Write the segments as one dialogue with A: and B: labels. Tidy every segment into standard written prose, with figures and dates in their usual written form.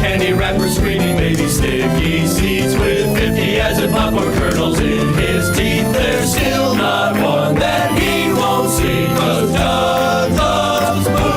A: candy wrapper screaming baby sticky seeds with 50 as in popcorn kernels in his teeth. There's still not one that he won't see, 'cause Doug loves movies.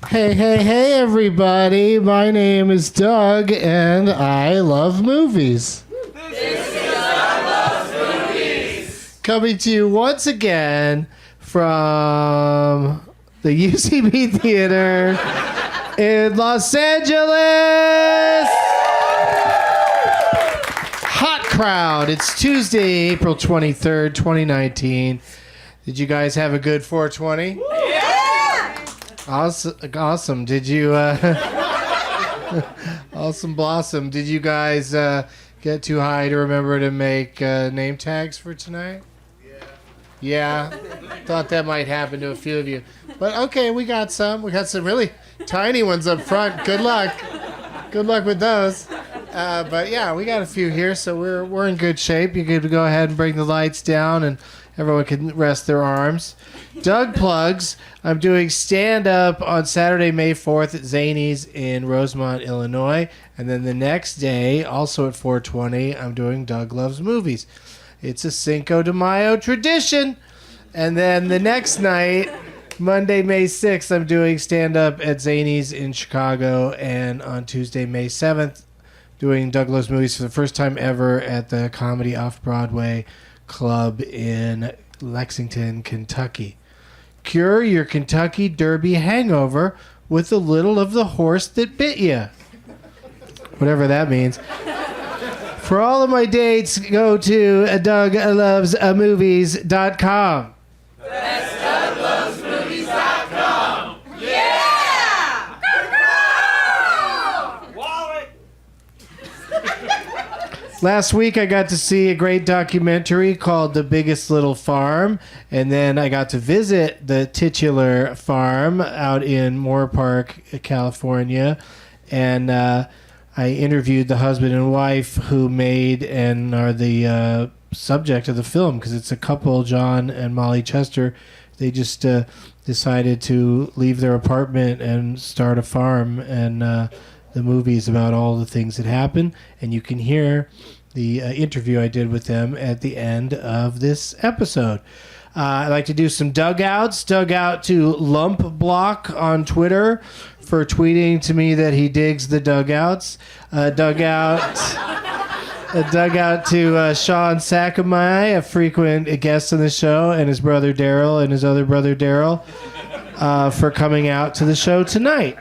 B: Hey, everybody. My name is Doug, and I love movies.
A: This is Doug Loves Movies.
B: Coming to you once again from the UCB Theater in Los Angeles. Hot crowd. It's Tuesday, April 23rd, 2019. Did you guys have a good 420? Awesome. Did you, awesome blossom. Did you guys get too high to remember to make name tags for tonight? Yeah. Thought that might happen to a few of you. But okay, we got some. We got some really tiny ones up front. Good luck. Good luck with those. But yeah, we got a few here, so we're in good shape. You could go ahead and bring the lights down and everyone can rest their arms. Doug plugs. I'm doing stand-up on Saturday, May 4th at Zany's in Rosemont, Illinois. And then the next day, also at 420, I'm doing Doug Loves Movies. It's a Cinco de Mayo tradition. And then the next night, Monday, May 6th, I'm doing stand-up at Zany's in Chicago. And on Tuesday, May 7th, doing Doug Loves Movies for the first time ever at the Comedy Off-Broadway Club in Lexington, Kentucky. Cure your Kentucky Derby hangover with a little of the horse that bit you. Whatever that means. For all of my dates, go to DougLovesMovies.com.
A: That's DougLovesMovies.com. Yeah! Wallet!
B: Last week, I got to see a great documentary called The Biggest Little Farm, and then I got to visit the titular farm out in Moore Park, California, and I interviewed the husband and wife who made and are the subject of the film, because it's a couple, John and Molly Chester. They just decided to leave their apartment and start a farm, and the movie is about all the things that happen, and you can hear the interview I did with them at the end of this episode. I'd like to do some dugouts. Dug out to Lump Block on Twitter for tweeting to me that he digs the dugouts. Dug out to Sean Sakamai, a frequent guest on the show, and his brother Daryl and his other brother Daryl for coming out to the show tonight.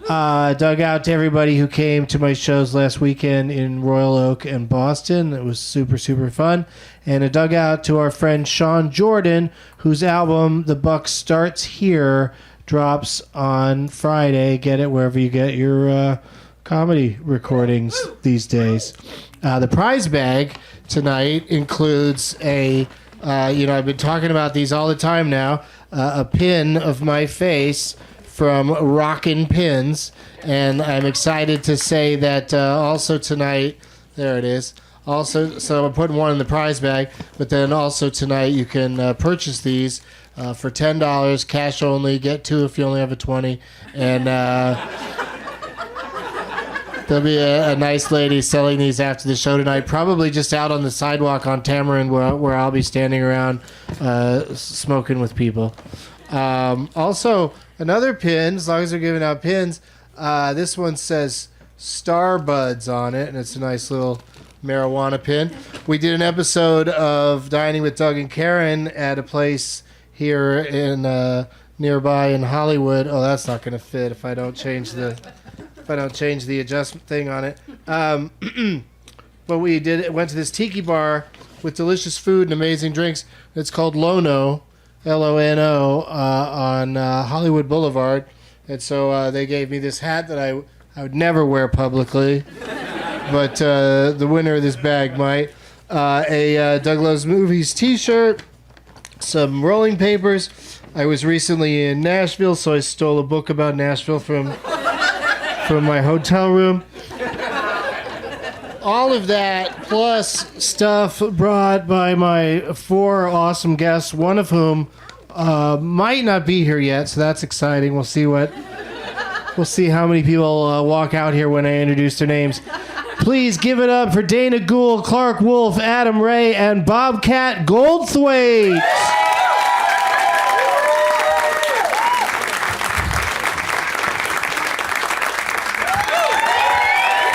B: Dug out to everybody who came to my shows last weekend in Royal Oak and Boston. It was super, super fun. And a dug out to our friend Sean Jordan, whose album, The Buck Starts Here, drops on Friday. Get it wherever you get your comedy recordings these days. The prize bag tonight includes I've been talking about these all the time now, a pin of my face from Rockin' Pins, and I'm excited to say that also tonight, there it is. Also, so I'm putting one in the prize bag, but then also tonight you can purchase these for $10, cash only. Get two if you only have a 20, and there'll be a nice lady selling these after the show tonight, probably just out on the sidewalk on Tamarind where I'll be standing around smoking with people. Also, another pin, as long as they're giving out pins, this one says Starbuds on it, and it's a nice little marijuana pin. We did an episode of Dining with Doug and Karen at a place here in nearby in Hollywood. Oh, that's not going to fit if I don't change the adjustment thing on it. But we went to this tiki bar with delicious food and amazing drinks. It's called Lono. Lono on Hollywood Boulevard, and so they gave me this hat that I would never wear publicly, but the winner of this bag might. A Doug Loves Movies t-shirt, some rolling papers. I was recently in Nashville, so I stole a book about Nashville from my hotel room. all of that plus stuff brought by my 4 awesome guests, one of whom might not be here yet, so that's exciting. We'll see how many people walk out here when I introduce their names. Please give it up for Dana Gould, Clarke Wolfe, Adam Ray, and Bobcat Goldthwait.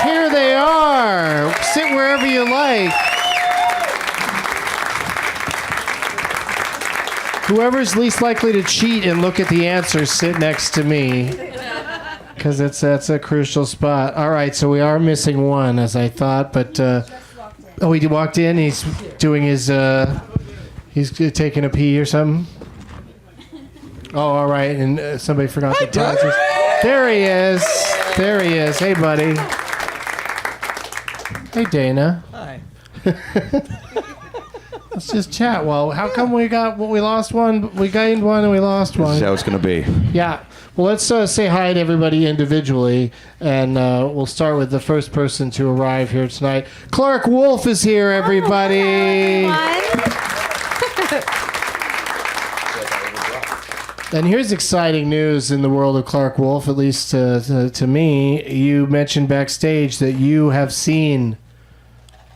B: Here they are. Sit wherever you like. Whoever's least likely to cheat and look at the answers, sit next to me. Because that's a crucial spot. All right, so we are missing one, as I thought, but he walked in. He's doing his he's taking a pee or something. Oh, all right, and somebody forgot the process. There he is. Hey, buddy. Hey, Dana.
C: Hi.
B: Let's just chat. Well, how come we lost one? We gained one and we lost one.
D: This is how it's going to be.
B: Yeah. Well, let's say hi to everybody individually, and we'll start with the first person to arrive here tonight. Clarke Wolfe is here, everybody. And here's exciting news in the world of Clarke Wolfe, at least to me. You mentioned backstage that you have seen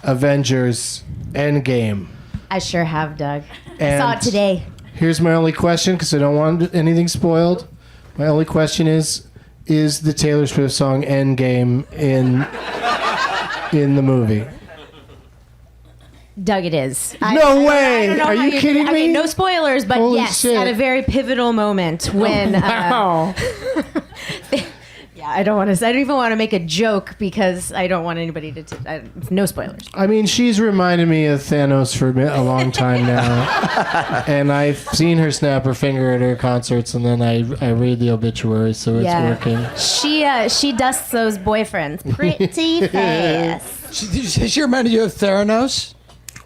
B: Avengers Endgame.
E: I sure have, Doug.
B: And
E: I saw it today.
B: Here's my only question, because I don't want anything spoiled. My only question is the Taylor Swift song Endgame in the movie?
E: Doug, it is.
B: No way! Are you kidding me?
E: Okay, no spoilers, but
B: Holy
E: yes,
B: shit.
E: at a very pivotal moment when...
B: Wow.
E: Yeah, I don't even want to make a joke because I don't want anybody to... no spoilers.
B: I mean, she's reminded me of Thanos for a long time now. And I've seen her snap her finger at her concerts, and then I read the obituary, so it's working.
E: She dusts those boyfriends pretty fast.
C: She reminded you of Theranos?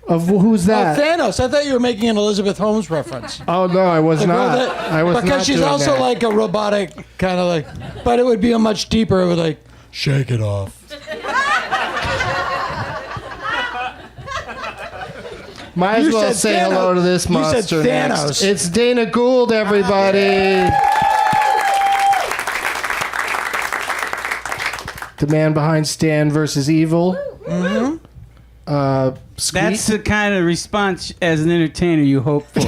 B: Of who's that?
C: Oh, Thanos. I thought you were making an Elizabeth Holmes reference.
B: Oh, no, I was not. I was
C: because
B: not
C: she's
B: doing
C: also
B: that.
C: like a robotic kind of like, but it would be a much deeper. It would like shake it off.
B: Might as
C: You
B: well
C: said
B: say
C: Thanos.
B: hello to this
C: You said
B: monster next.
C: Thanos.
B: It's Dana Gould, everybody. The man behind Stan versus Evil. Mm-hmm.
F: That's the kind of response as an entertainer you hope for.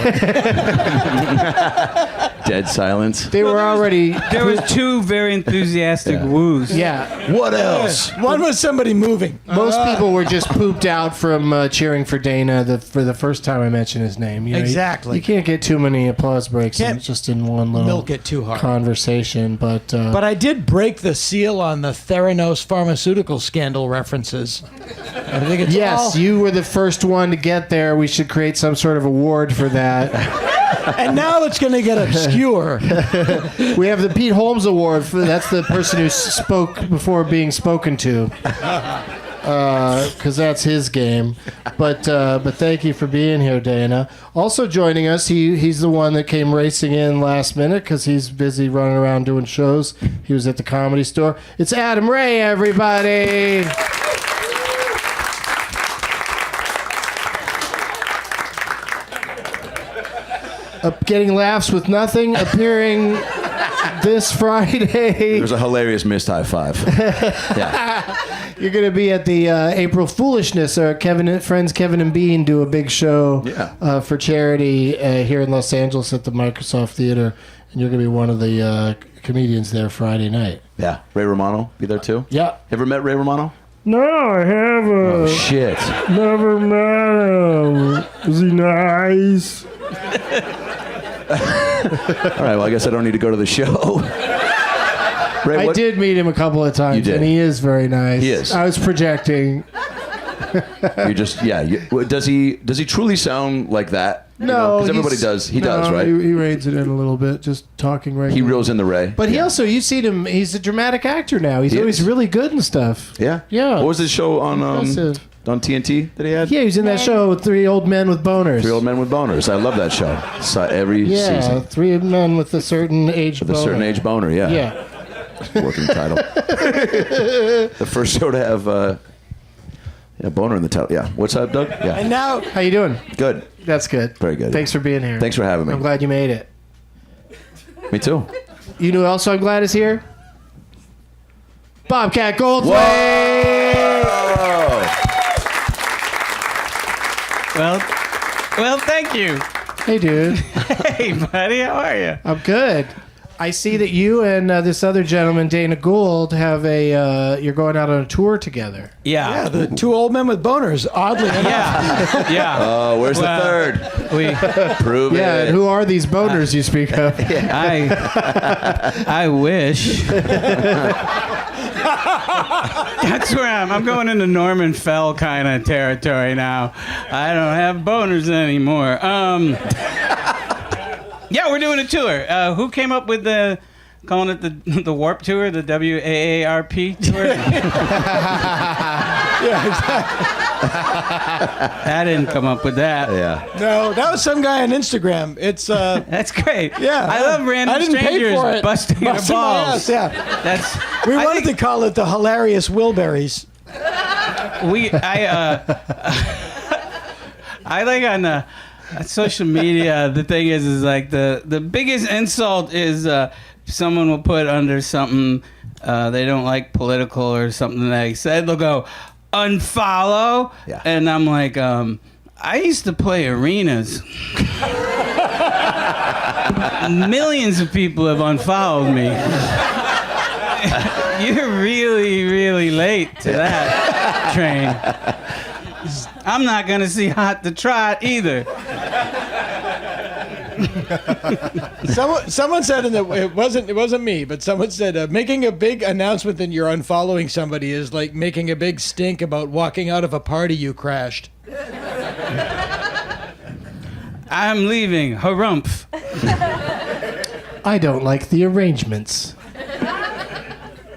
D: Dead silence.
B: They were already...
F: There was 2 very enthusiastic woos.
B: Yeah.
D: What else?
C: One was somebody moving.
B: Most people were just pooped out from cheering for Dana for the first time I mentioned his name. You know,
C: Exactly.
B: You can't get too many applause breaks just in one little
C: Milk it too hard.
B: conversation. But
C: I did break the seal on the Theranos pharmaceutical scandal references. I think it's
B: yes, you were the first one to get there. We should create some sort of award for that.
C: and now it's going to get obscure.
B: We have the Pete Holmes Award. That's the person who spoke before being spoken to. Because that's his game. But thank you for being here, Dana. Also joining us, he's the one that came racing in last minute because he's busy running around doing shows. He was at the Comedy Store. It's Adam Ray, everybody. Getting laughs with nothing, appearing this Friday.
D: There's a hilarious missed high five. Yeah.
B: You're going to be at the April Foolishness. Friends Kevin and Bean do a big show for charity here in Los Angeles at the Microsoft Theater, and you're going to be one of the comedians there Friday night.
D: Yeah. Ray Romano be there too?
B: Yeah.
D: Ever met Ray Romano?
B: No, I haven't.
D: Oh, shit.
B: Never met him. Is he nice?
D: All right, well, I guess I don't need to go to the show. Ray,
B: I did meet him a couple of times,
D: You did.
B: and he is very nice.
D: He is.
B: I was projecting.
D: You just, does he truly sound like that?
B: No,
D: because everybody does. He does, right?
B: He reins it in a little bit, just talking regularly.
D: He reels in the Ray.
B: But he also, you've seen him, he's a dramatic actor now. He's
D: He
B: always
D: is.
B: really good and stuff.
D: Yeah?
B: Yeah.
D: What was his show on
B: Impressive.
D: TNT that he had?
B: Yeah, he was in that show with 3 Old Men with Boners.
D: 3 Old Men with Boners. I love that show. Saw every season.
B: 3 men with a certain age
D: With a certain age boner, yeah.
B: Yeah.
D: Working title. The first show to have Yeah, boner in the title. Yeah. What's up, Doug? Yeah.
C: And now,
B: How you doing?
D: Good.
B: That's good.
D: Very good.
B: Thanks for being here.
D: Thanks for having me.
B: I'm glad you made it.
D: Me too.
B: You know who else I'm glad is here? Bobcat Goldthwait!
F: Well, thank you.
B: Hey, dude.
F: Hey, buddy, how are you?
B: I'm good. I see that you and this other gentleman, Dana Gould, have you're going out on a tour together.
C: yeah, the two old men with boners, oddly enough.
F: Yeah.
D: Oh, where's the third?
F: We,
D: Prove
B: Yeah,
D: it.
B: and who are these boners you speak of?
F: I wish. That's where I'm going into Norman Fell kind of territory now. I don't have boners anymore. Yeah, we're doing a tour. Who came up with calling it the Warp Tour, the WAARP tour? I didn't come up with that.
D: Yeah.
C: No, that was some guy on Instagram. It's
F: That's great.
C: yeah.
F: I love random
C: I didn't
F: strangers
C: pay for it.
F: busting our
C: Busting my
F: balls.
C: ass, yeah.
F: That's
C: We
F: I
C: wanted
F: think
C: to call it the hilarious Wilburys.
F: I like on social media. The thing is like the biggest insult is someone will put under something they don't like political or something that I said. They'll go unfollow,
D: Yeah.
F: and I'm like, I used to play arenas. Millions of people have unfollowed me. You're really, really late to that train. I'm not gonna see Hot to Trot either.
C: Someone said it wasn't me, but someone said making a big announcement that you're unfollowing somebody is like making a big stink about walking out of a party you crashed.
F: I'm leaving. Harumph.
B: I don't like the arrangements.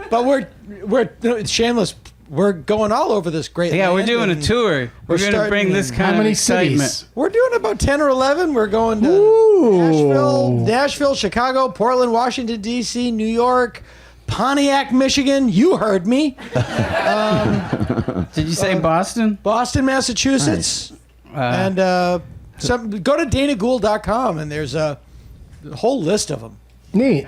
C: But we're shameless. We're going all over this great
F: Yeah, we're
C: land,
F: doing a
C: and
F: tour. We're gonna
C: starting
F: bring this
C: in-
F: kind
B: How
F: of
B: many
F: excitement.
B: cities?
C: We're doing about 10 or 11. We're going to
B: Ooh.
C: Nashville, Chicago, Portland, Washington, D.C., New York, Pontiac, Michigan. You heard me.
F: Did you say Boston?
C: Boston, Massachusetts. And go to danagould.com, and there's a whole list of them.
B: Neat.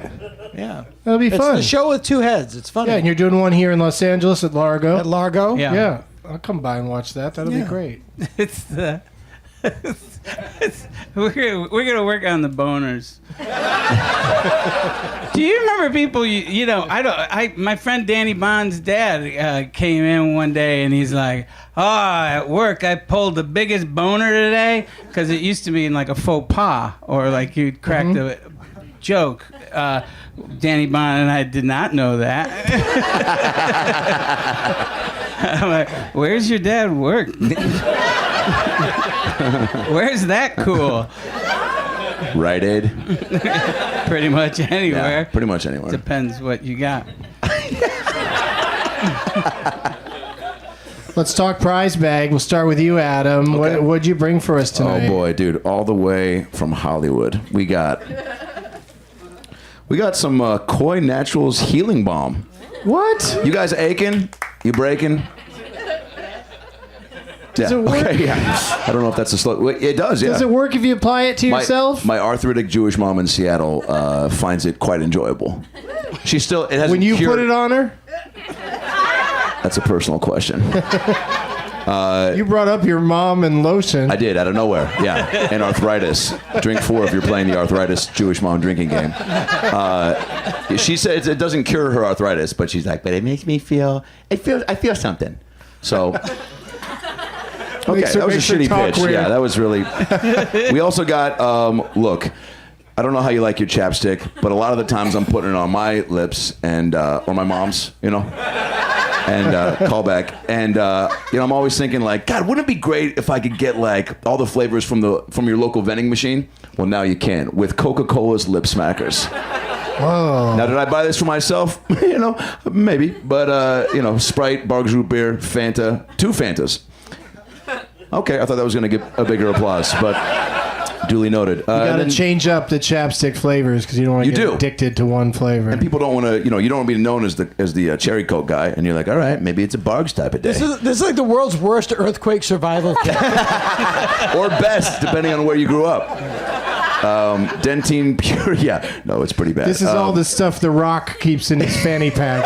C: Yeah.
B: That'll be
C: It's
B: fun.
C: the show with two heads. It's funny.
B: Yeah, and you're doing one here in Los Angeles at Largo.
C: At Largo.
F: Yeah.
B: Yeah. I'll come by and watch that. That'll be
C: Yeah.
B: great.
F: It's the. We're gonna work on the boners. Do you remember people? You know, my friend Danny Bond's dad came in one day and he's like, at work I pulled the biggest boner today, because it used to be in like a faux pas or like you'd cracked a joke. Danny Bond and I did not know that. I'm like, where's your dad work? Where's that cool?
D: Rite Aid.
F: Pretty much anywhere.
D: Yeah, pretty much anywhere.
F: Depends what you got.
B: Let's talk prize bag. We'll start with you, Adam.
D: Okay.
B: What'd you bring for us tonight?
D: Oh boy, dude! All the way from Hollywood, we got some Koi Naturals healing balm.
B: What?
D: You guys aching? You breaking?
B: Does it work?
D: Okay, yeah. I don't know if that's a slow. It does. Yeah.
B: Does it work if you apply it to yourself?
D: My arthritic Jewish mom in Seattle finds it quite enjoyable. She still. It hasn't
B: When you
D: cured.
B: put it on her?
D: That's a personal question.
B: You brought up your mom and lotion.
D: I did, out of nowhere. Yeah. And arthritis. Drink 4 if you're playing the arthritis Jewish mom drinking game. She says it doesn't cure her arthritis, but she's like, but it makes me feel, I feel something. So, okay, that was a
B: makes her
D: shitty
B: talk
D: pitch.
B: weird.
D: Yeah, that was really. We also got, look, I don't know how you like your chapstick, but a lot of the times I'm putting it on my lips and, or my mom's, you know. And callback, and I'm always thinking like, God, wouldn't it be great if I could get like all the flavors from your local vending machine? Well, now you can with Coca-Cola's Lip Smackers.
B: Whoa.
D: Now, did I buy this for myself? Maybe, but Sprite, Barg's Root Beer, Fanta, 2 Fantas. Okay, I thought that was going to get a bigger applause, but Duly noted.
B: You got to
D: then-
B: change up the chapstick flavors because you don't want to
D: You
B: get
D: do.
B: addicted to one flavor.
D: And people don't want to, you don't want to be known as the cherry coke guy. And you're like, all right, maybe it's a Bargs type of day.
C: This is like the world's worst earthquake survival kit.
D: Or best, depending on where you grew up. Dentine Pure, yeah. No, it's pretty bad.
B: This is all the stuff The Rock keeps in his fanny pack.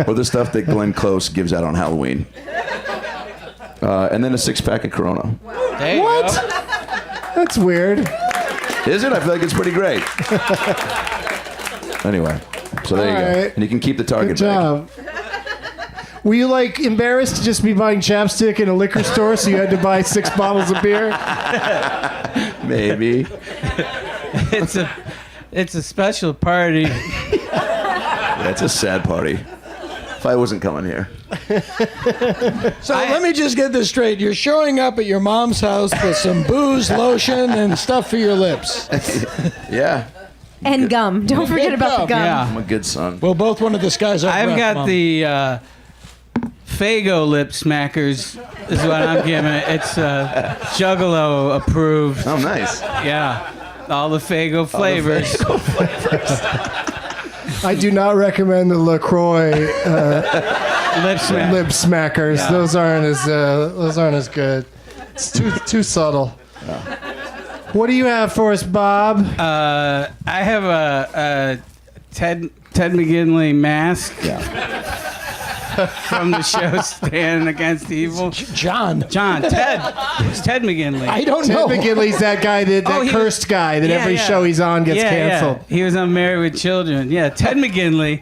D: Or the stuff that Glenn Close gives out on Halloween. And then a 6-pack of Corona.
F: There you
B: What?
F: go.
B: That's weird.
D: Is it? I feel like it's pretty great. Anyway, so there you
B: All
D: go.
B: right.
D: And you can keep the Target
B: Good
D: bag.
B: job. Were you like embarrassed to just be buying chapstick in a liquor store so you had to buy 6 bottles of beer?
D: Maybe.
F: It's a special party.
D: That's a sad party. If I wasn't coming here.
C: So let me just get this straight. You're showing up at your mom's house with some booze, lotion, and stuff for your lips.
D: Yeah,
E: And gum. Don't forget about the gum.
F: Yeah.
D: I'm a good son.
C: Well, both want to disguise our
F: I've
C: breath,
F: got
C: Mom.
F: the Faygo lip smackers is what I'm giving it. It's Juggalo approved.
D: Oh, nice.
F: Yeah. All the Faygo flavors.
B: I do not recommend the LaCroix
F: Lip smack.
B: lip smackers.
F: Yeah.
B: Those aren't as good. It's too subtle. What do you have for us, Bob?
F: I have a Ted McGinley mask from the show Stand Against Evil.
C: John.
F: Ted. It's Ted McGinley.
C: I don't
B: Ted
C: know.
B: McGinley's that guy, that
F: Oh, he
B: cursed guy that every show he's on gets canceled.
F: Yeah. He was on Married with Children. Yeah, Ted McGinley.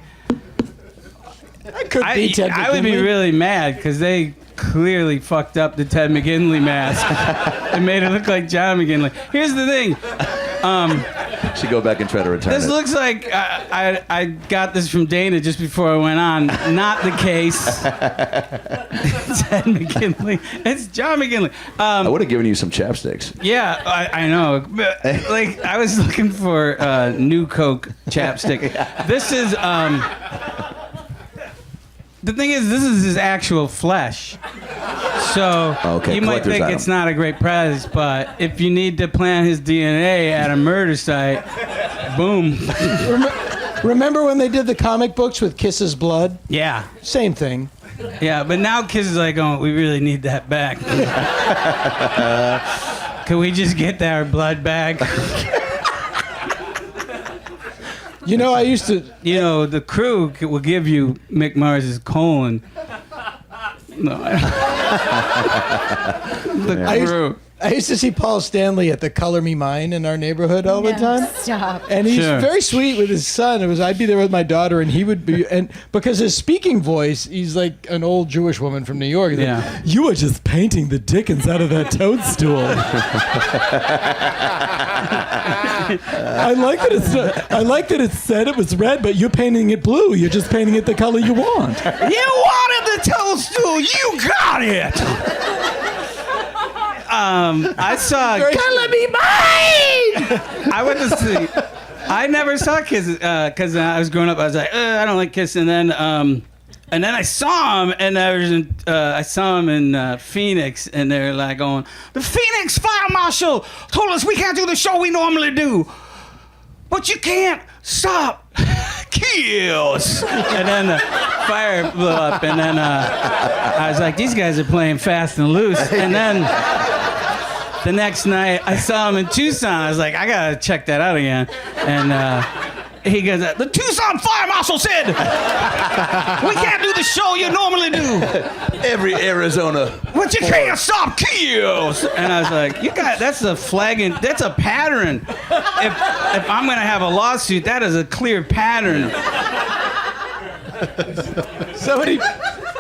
C: I could be Ted
F: I would be
C: McGinley.
F: really mad because they clearly fucked up the Ted McGinley mask. They made it look like John McGinley. Here's the thing.
D: Should go back and try to return
F: This
D: it.
F: looks like I got this from Dana just before I went on. Not the case. Ted McGinley. It's John McGinley.
D: I would have given you some chapsticks.
F: Yeah, I know. But, like, I was looking for New Coke chapstick. This is the thing is, this is his actual flesh. So
D: Okay,
F: you might
D: collector's
F: think
D: item.
F: it's not a great prize, but if you need to plant his DNA at a murder site, boom.
C: Remember when they did the comic books with Kiss's blood?
F: Yeah.
C: Same thing.
F: Yeah, but now Kiss is like, oh, we really need that back. Can we just get our blood back?
C: You know, I used to.
F: You know, the crew will give you Mick Mars's colon. No, the crew.
C: I used to see Paul Stanley at the Color Me Mine in our neighborhood all the time.
E: Stop.
C: And he's
F: Sure.
C: very sweet with his son. I'd be there with my daughter, and he would be, and because his speaking voice, he's like an old Jewish woman from New York. He's like,
F: Yeah.
C: you were just painting the dickens out of that toadstool. I like that it said it was red, but you're painting it blue. You're just painting it the color you want.
F: You wanted the toadstool, you got it. I saw.
C: Color me mine.
F: I went to see. I never saw Kiss because I was growing up. I was like, I don't like Kiss, and then I saw him, and I saw him in Phoenix, and they're like going, the Phoenix Fire Marshal told us we can't do the show we normally do, but you can't stop kills. And then the fire blew up, and then I was like, these guys are playing fast and loose, and then. The next night, I saw him in Tucson. I was like, I gotta check that out again. And he goes, the Tucson Fire Marshal said, we can't do the show you normally do.
D: Every Arizona.
F: But you can't stop kills. And I was like, that's a flagging, that's a pattern. If I'm gonna have a lawsuit, that is a clear pattern.
C: Somebody.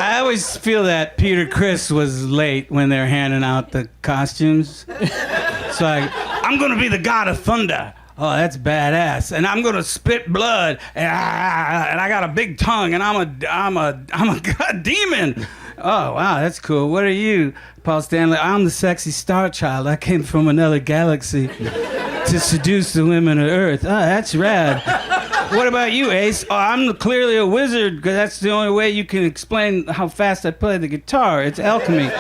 F: I always feel that Peter Criss was late when they're handing out the costumes. It's like, I'm gonna be the god of thunder. Oh, that's badass. And I'm gonna spit blood, and I got a big tongue, and I'm a god demon. Oh wow, that's cool. What are you, Paul Stanley? I'm the sexy star child. I came from another galaxy to seduce the women of Earth. Oh, that's rad. What about you, Ace? Oh, I'm clearly a wizard because that's the only way you can explain how fast I play the guitar. It's alchemy.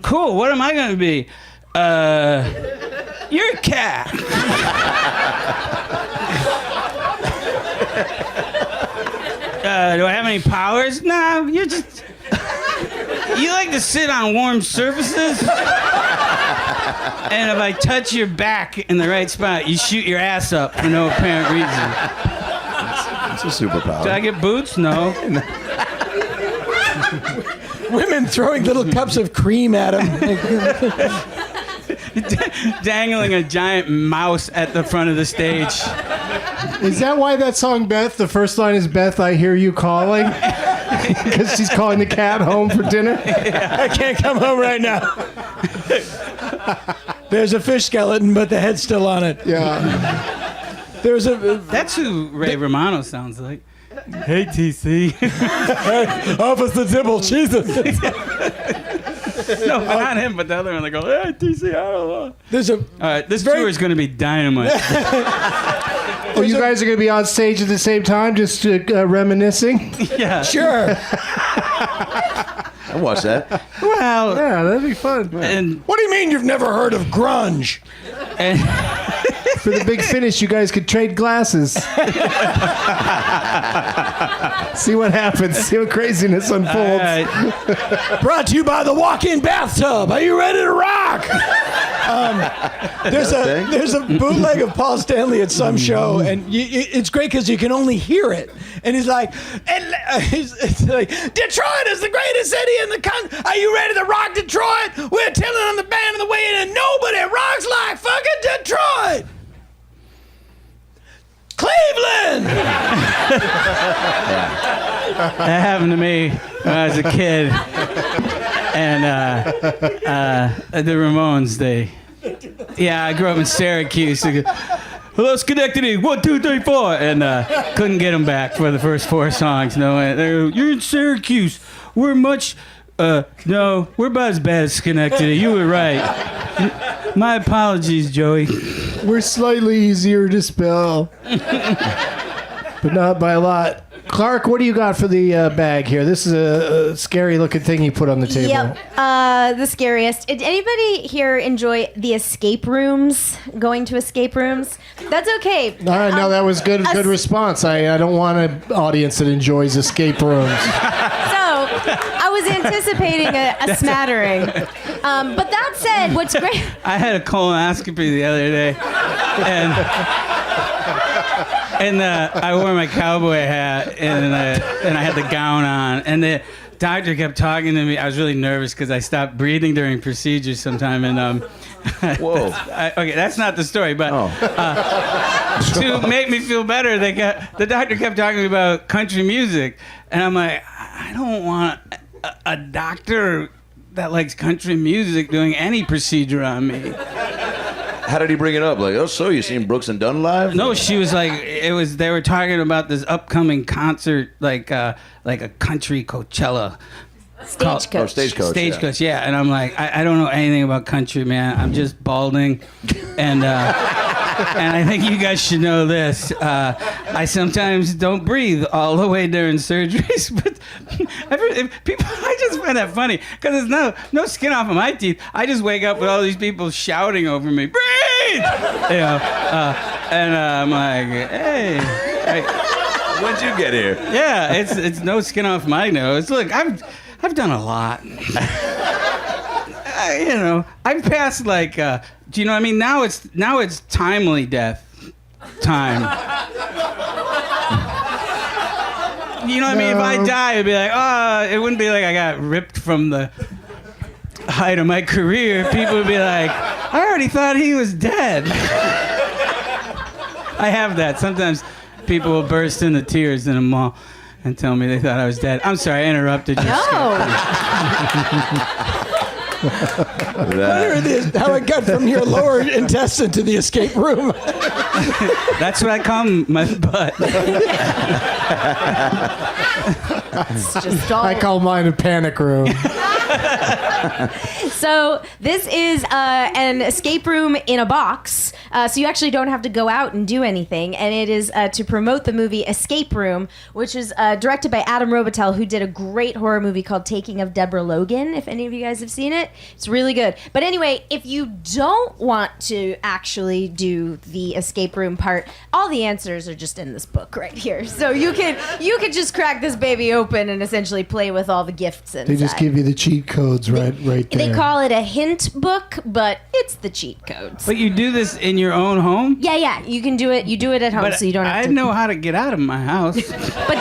F: Cool. What am I going to be? You're a cat. Do I have any powers? No, you're just... You like to sit on warm surfaces? And if I touch your back in the right spot, you shoot your ass up for no apparent reason.
D: It's a superpower.
F: Did I get boots? No.
C: Women throwing little cups of cream at him.
F: Dangling a giant mouse at the front of the stage.
B: Is that why that song, Beth, the first line is, Beth, I hear you calling? Because she's calling the cat home for dinner?
C: I can't come home right now. There's a fish skeleton, but the head's still on it.
B: Yeah.
C: There's a...
F: That's who Ray Romano sounds like. Hey, TC.
C: Officer Dibble, Jesus.
F: No, not him, but the other one. They go, hey, TC, I don't know.
C: There's a...
F: All right, this tour is going to be dynamite.
B: Oh, you guys are going to be on stage at the same time, just reminiscing?
F: Yeah.
C: Sure.
D: I watched that.
F: Well,
B: Yeah, that'd be fun.
F: and,
C: What do you mean you've never heard of grunge?
F: and
B: For the big finish, you guys could trade glasses. See what happens. See what craziness unfolds.
C: Brought to you by the walk-in bathtub. Are you ready to rock? There's a bootleg of Paul Stanley at some show, and it's great because you can only hear it. And he's like, it's like, Detroit is the greatest city in the country. Are you ready to rock Detroit? We're telling on the band on the way in, and nobody rocks like fucking Detroit. Cleveland!
F: that happened to me when I was a kid. And the Ramones, I grew up in Syracuse. They go, hello, Schenectady, 1, 2, 3, 4. And couldn't get them back for the first 4 songs. No, they go, you're in Syracuse. We're much, no, we're about as bad as Schenectady. You were right. My apologies, Joey.
B: We're slightly easier to spell, but not by a lot. Clarke, what do you got for the bag here? This is a scary-looking thing you put on the table.
E: Yep, the scariest. Did anybody here enjoy the escape rooms? Going to escape rooms? That's okay.
B: All right, no, that was good response. I don't want an audience that enjoys escape rooms.
E: So, I was anticipating a smattering. But that said, what's great...
F: I had a colonoscopy the other day, and I wore my cowboy hat, and I had the gown on, and the doctor kept talking to me. I was really nervous because I stopped breathing during procedures sometime, and
D: Whoa.
F: okay, that's not the story, but to make me feel better, the doctor kept talking to me about country music, and I'm like, I don't want a doctor that likes country music doing any procedure on me.
D: How did he bring it up? Like, oh, so you seen Brooks and Dunn live?
F: No, she was like, they were talking about this upcoming concert, like a country Coachella.
E: Stagecoach.
D: Oh, Stagecoach.
F: Yeah. And I'm like, I don't know anything about country, man. I'm just balding, and I think you guys should know this. I sometimes don't breathe all the way during surgeries, but I just find that funny because there's no skin off of my teeth. I just wake up with all these people shouting over me, breathe, and I'm like, hey.
D: When'd you get here?
F: Yeah, it's no skin off my nose. Look, I've done a lot. I've passed like, do you know what I mean? Now it's timely death time. You know what I mean? If I die, it'd be like, it wouldn't be like I got ripped from the height of my career. People would be like, I already thought he was dead. I have that. Sometimes people will burst into tears in a mall and tell me they thought I was dead. I'm sorry, I interrupted you.
E: No.
C: How I got from your lower intestine to the escape room.
F: That's what I call my butt.
E: It's just all...
B: I call mine a panic room.
E: So this is an escape room in a box. So you actually don't have to go out and do anything. And it is to promote the movie Escape Room, which is directed by Adam Robitel, who did a great horror movie called Taking of Deborah Logan, if any of you guys have seen it. It's really good. But anyway, if you don't want to actually do the escape room part, all the answers are just in this book right here. So you could just crack this baby open and essentially play with all the gifts inside.
B: They just give you the cheat codes right there.
E: They call it a hint book, but it's the cheat codes.
F: But you do this in your own home?
E: Yeah, you can do it. You do it at home,
F: But
E: so you don't have
F: I
E: to.
F: know how to get out of my house.
E: But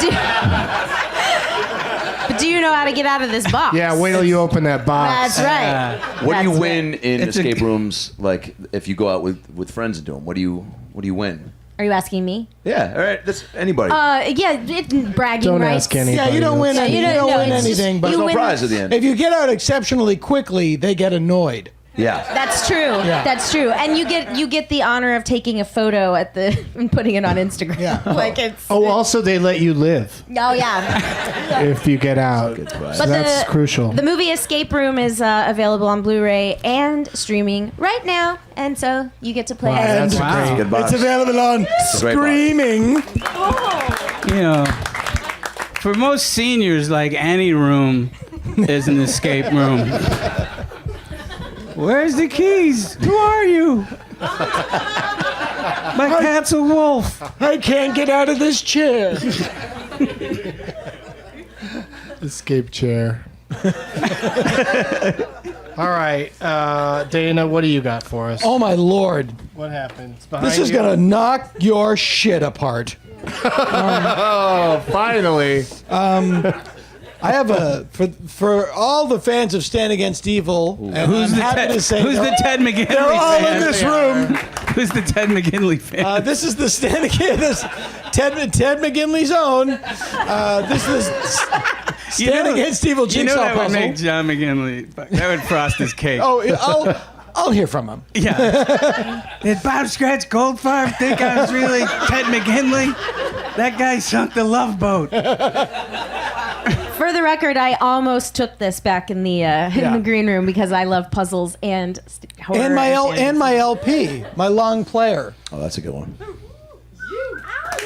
E: do you know how to get out of this box?
B: Yeah, wait till you open that box.
E: That's right.
D: What do you
E: That's
D: win in
F: It's a-
D: escape rooms? Like if you go out with friends and do them, what do you win?
E: Are you asking me?
D: Yeah, all right. That's anybody.
E: Bragging
B: Don't
E: rights.
B: ask anybody.
C: Yeah, you don't win.
B: That's-
C: You don't win anything, but
D: There's no
E: win-
D: prize at the end.
C: if you get out exceptionally quickly, they get annoyed.
D: Yeah.
E: That's true.
C: Yeah.
E: That's true. And you get the honor of taking a photo and putting it on Instagram.
C: Yeah.
E: Like it's.
B: Oh, also they let you live
E: Oh yeah.
B: if you get out. So
E: But
B: that's crucial.
E: The movie Escape Room is available on Blu-ray and streaming right now, and so you get to play
B: Wow,
E: as
B: that's
F: Wow.
B: great.
D: Good box.
C: It's available on
D: a great box.
C: Screaming.
F: You know, for most seniors, like any room is an escape room. Where's the keys? Who are you? My cat's a wolf.
C: I can't get out of this chair.
B: Escape chair. All right, Dana, what do you got for us?
C: Oh my lord.
B: What happens behind
C: This is
B: you?
C: gonna knock your shit apart.
B: Oh, finally.
C: I have for all the fans of Stand Against Evil, and
F: Who's
C: I'm
F: the
C: happy
F: Ted,
C: to say
F: who's the Ted McGinley
C: they're all
F: fan?
C: in this room.
F: Who's the Ted McGinley fan?
C: This is the Stand Against Ted McGinley's own. This is Stand Against Evil
F: You know
C: jigsaw
F: that would
C: puzzle.
F: make John McGinley. That would frost his cake.
C: Oh, I'll hear from him.
F: Yeah. Did Bob Scratch Goldfarb think I was really Ted McGinley? That guy sunk the Love Boat.
E: For the record, I almost took this back in the green room because I love puzzles and horror.
C: And my LP, my long player.
D: Oh, that's a good one.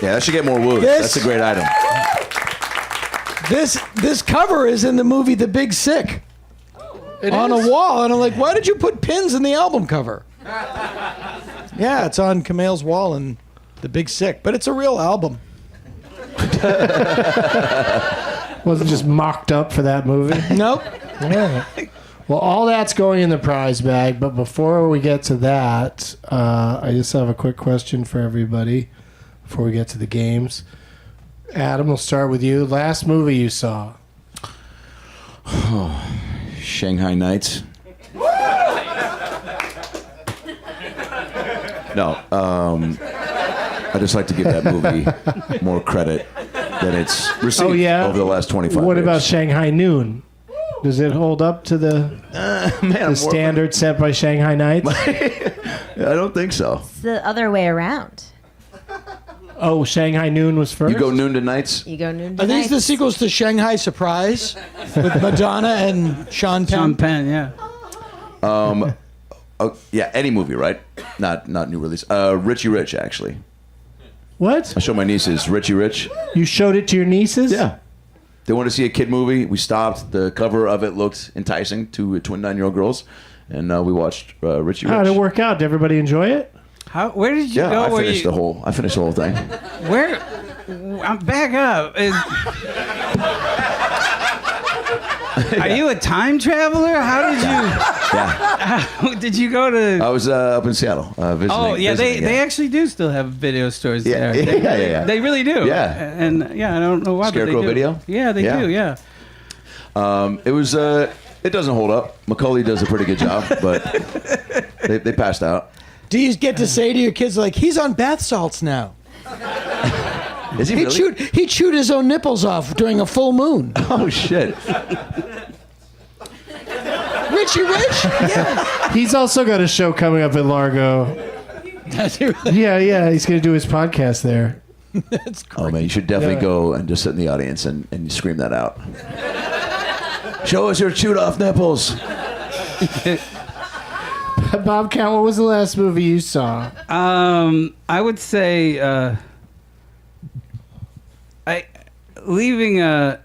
D: Yeah, that should get more woos.
C: This-
D: That's a great item.
C: This cover is in the movie The Big Sick. On a wall, and I'm like, why did you put pins in the album cover? Yeah, it's on Kamel's wall in The Big Sick, but it's a real album.
B: Wasn't just mocked up for that movie.
C: Nope.
B: Yeah. Well, all that's going in the prize bag, but before we get to that, I just have a quick question for everybody before we get to the games. Adam, we'll start with you. Last movie you saw?
D: Shanghai Nights. No, I just like to give that movie more credit than it's received over the last 25
B: What
D: years.
B: about Shanghai Noon? Does it hold up to the standard set by Shanghai Nights?
D: I don't think so.
E: It's the other way around.
B: Oh, Shanghai Noon was first?
D: You go noon to nights?
E: You go noon
C: Are these the sequels to Shanghai Surprise with Madonna and Sean Penn?
F: Sean Penn, yeah.
D: Oh, yeah, any movie, right? Not new release. Richie Rich, actually.
B: What?
D: I show my nieces Richie Rich.
B: You showed it to your nieces?
D: Yeah. They wanted to see a kid movie. We stopped. The cover of it looked enticing to twin 9-year-old girls. And we watched Richie Rich.
B: How did it work out? Did everybody enjoy it?
F: Where did you
D: Yeah,
F: go?
D: I
F: Where
D: finished
F: you,
D: the whole thing.
F: Where? I'm back up. Are you a time traveler? How did you?
D: Yeah.
F: Did you go to?
D: I was up in Seattle visiting.
F: Oh yeah,
D: visiting,
F: they actually do still have video stores
D: Yeah,
F: there.
D: yeah.
F: They really do.
D: Yeah.
F: And yeah, I don't know why. but
D: Scarecrow
F: they do.
D: Video?
F: Yeah, they
D: Yeah.
F: do. Yeah.
D: It was. It doesn't hold up. Macaulay does a pretty good job, but they passed out.
C: Do you get to say to your kids, like, he's on bath salts now?
D: Is he really?
C: He'd shoot his own nipples off during a full moon.
D: Oh shit!
C: Richie Rich? Yeah.
B: He's also got a show coming up in Largo. Yeah, he's going to do his podcast there.
C: That's great.
D: Oh man, you should definitely go and just sit in the audience and scream that out. Show us your chewed off nipples.
B: Bobcat, what was the last movie you saw?
F: I would say Leaving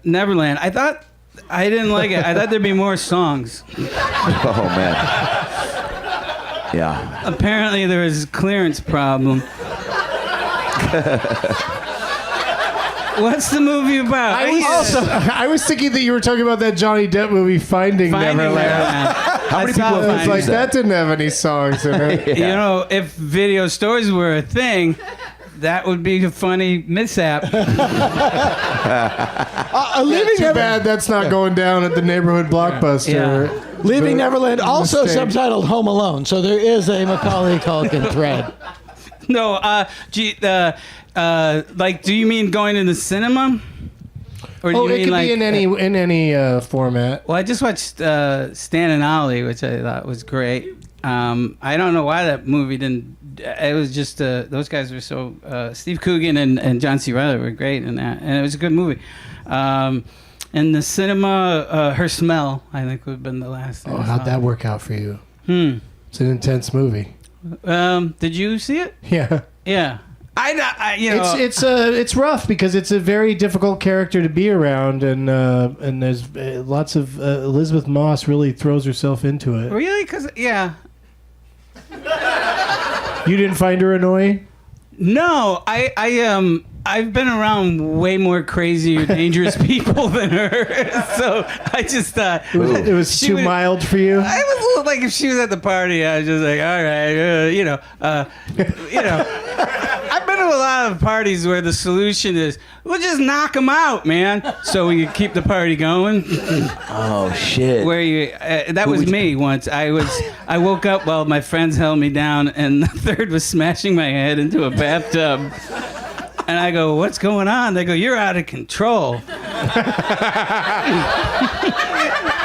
F: Neverland. I didn't like it. I thought there'd be more songs.
D: Oh man. Yeah.
F: Apparently there was a clearance problem. What's the movie about?
B: I was thinking that you were talking about that Johnny Depp movie, Finding Neverland.
D: How many people have
B: I was like,
D: used
B: that didn't have any songs in it.
F: You know, if video stores were a thing, that would be a funny mishap.
B: Too bad that's not going down at the neighborhood Blockbuster.
F: Yeah.
C: Leaving Neverland, also
B: mistake.
C: subtitled Home Alone, so there is a Macaulay Culkin thread.
F: No, like, do you mean going to the cinema? Or do
B: Oh,
F: you
B: it
F: mean
B: could
F: like,
B: be in any format.
F: Well, I just watched Stan and Ollie, which I thought was great. I don't know why that movie didn't. It was just those guys were so. Steve Coogan and John C. Reilly were great in that, and it was a good movie. In the cinema, Her Smell, I think, would have been the last thing.
B: Oh,
F: I
B: how'd
F: saw.
B: that work out for you? It's an intense movie.
F: Did you see it?
B: Yeah.
F: Yeah. I you know.
B: It's rough because it's a very difficult character to be around, and there's lots of Elizabeth Moss really throws herself into it.
F: Really? Because yeah.
B: You didn't find her annoying?
F: No, I've been around way more crazy or dangerous people than her, so I just thought
B: It was
F: she
B: too
F: would-
B: mild for you.
F: I was a little like if she was at the party, I was just like, all right, I've been to a lot of parties where the solution is we'll just knock them out, man, so we can keep the party going.
D: Oh shit.
F: Where you that was me once. I woke up while my friends held me down, and the third was smashing my head into a bathtub. And I go, what's going on? They go, you're out of control.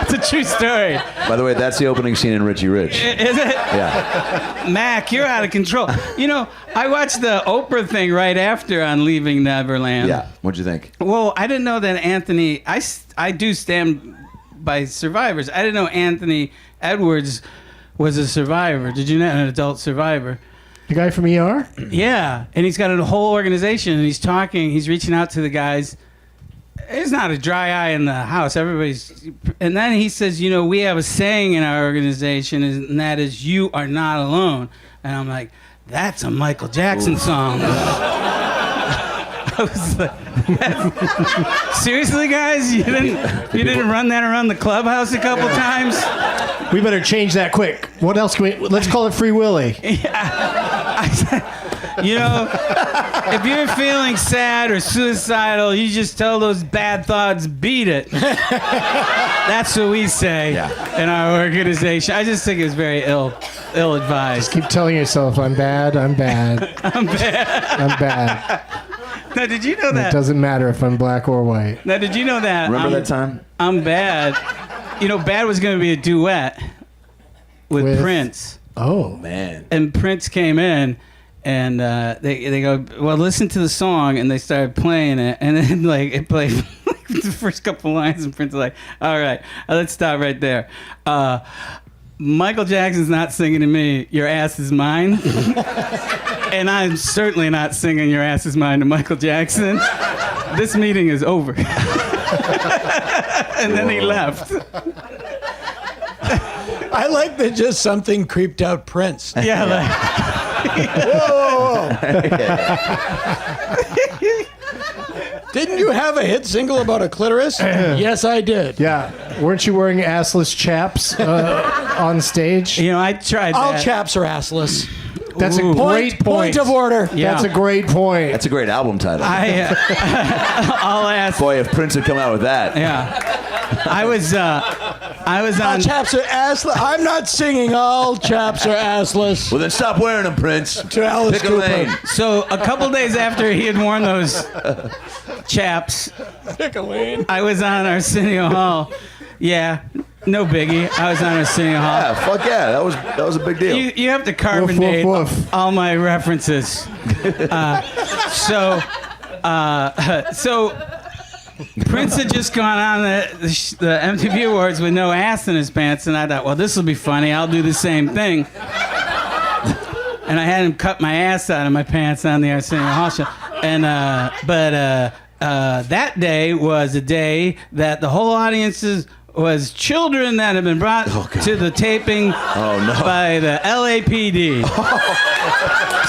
F: It's a true story.
D: By the way, that's the opening scene in Richie Rich.
F: Is it?
D: Yeah.
F: Mac, you're out of control. You know, I watched the Oprah thing right after on Leaving Neverland.
D: Yeah. What'd you think?
F: Well, I didn't know that Anthony, I do stand by survivors. I didn't know Anthony Edwards was a survivor. Did you know? An adult survivor.
B: The guy from ER?
F: Yeah, and he's got a whole organization, and he's reaching out to the guys. There's not a dry eye in the house. Everybody's, and then he says, you know, we have a saying in our organization, and that is, you are not alone. And I'm like, that's a Michael Jackson song. I was like, seriously, guys, you didn't run that around the clubhouse a couple times?
B: We better change that quick. What else can we... Let's call it Free Willy.
F: You know, if you're feeling sad or suicidal, you just tell those bad thoughts, beat it. That's what we say in our organization. I just think it's very ill-advised.
B: Keep telling yourself, I'm bad, I'm bad.
F: I'm bad.
B: I'm bad.
F: Now, did you know
B: It
F: that?
B: doesn't matter if I'm black or white.
F: Now, did you know that?
D: Remember that time?
F: I'm bad. You know, Bad was going to be a duet with Prince.
B: Oh.
D: Man.
F: And Prince came in, and they go, well, listen to the song, and they started playing it, and then like it played the first couple lines, and Prince was like, all right, let's stop right there. Michael Jackson's not singing to me, your ass is mine. And I'm certainly not singing your ass is mine to Michael Jackson. This meeting is over. And then he left.
C: I like that just something creeped out Prince.
F: Yeah, like,
C: Didn't you have a hit single about a clitoris? Yes, I did.
B: Yeah. Weren't you wearing assless chaps on stage?
F: you know, I tried
C: All
F: that.
C: chaps are assless.
B: That's a great point.
C: Point of order.
F: Yeah.
B: That's a great point.
D: That's a great album title.
F: I'll ask.
D: Boy, if Prince had come out with that.
F: Yeah, I was
C: All
F: on.
C: chaps are assless. I'm not singing all chaps are assless.
D: Well, then stop wearing them, Prince.
C: To Alice
D: Pick a lane.
C: Cooper.
F: So a couple days after he had worn those chaps,
C: Pick a lane.
F: I was on Arsenio Hall. Yeah, no biggie. I was on Arsenio Hall.
D: Yeah, fuck yeah. That was a big deal.
F: You have to carbon date
B: Woof, woof.
F: all my references. So Prince had just gone on the MTV Awards with no ass in his pants, and I thought, well, this will be funny. I'll do the same thing. And I had him cut my ass out of my pants on the Arsenio Hall show. And that day was a day that the whole audience was children that had been brought to the taping by the LAPD.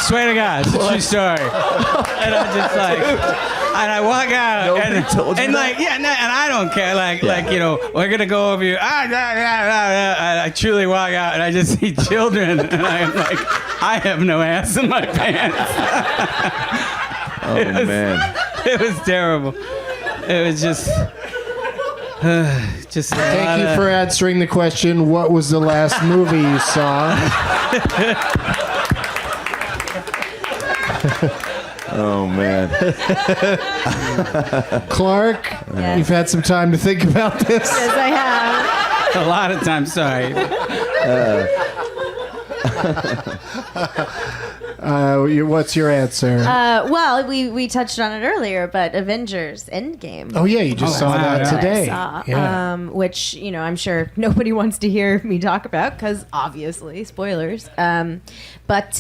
F: Swear to God, it's a true story. And I'm just like, and I walk out, and I don't care. Like we're gonna go over here. I truly walk out, and I just see children, and I'm like, I have no ass in my pants.
D: Man,
F: it was terrible. It was just.
B: Thank you for answering the question. What was the last movie you saw?
D: oh man,
B: Clarke, you've had some time to think about this.
E: Yes, I have.
F: A lot of times, sorry.
B: What's your answer?
E: Well, we touched on it earlier, but Avengers Endgame.
B: Oh yeah, you just saw that today.
E: I saw,
B: Yeah.
E: which I'm sure nobody wants to hear me talk about because obviously spoilers. But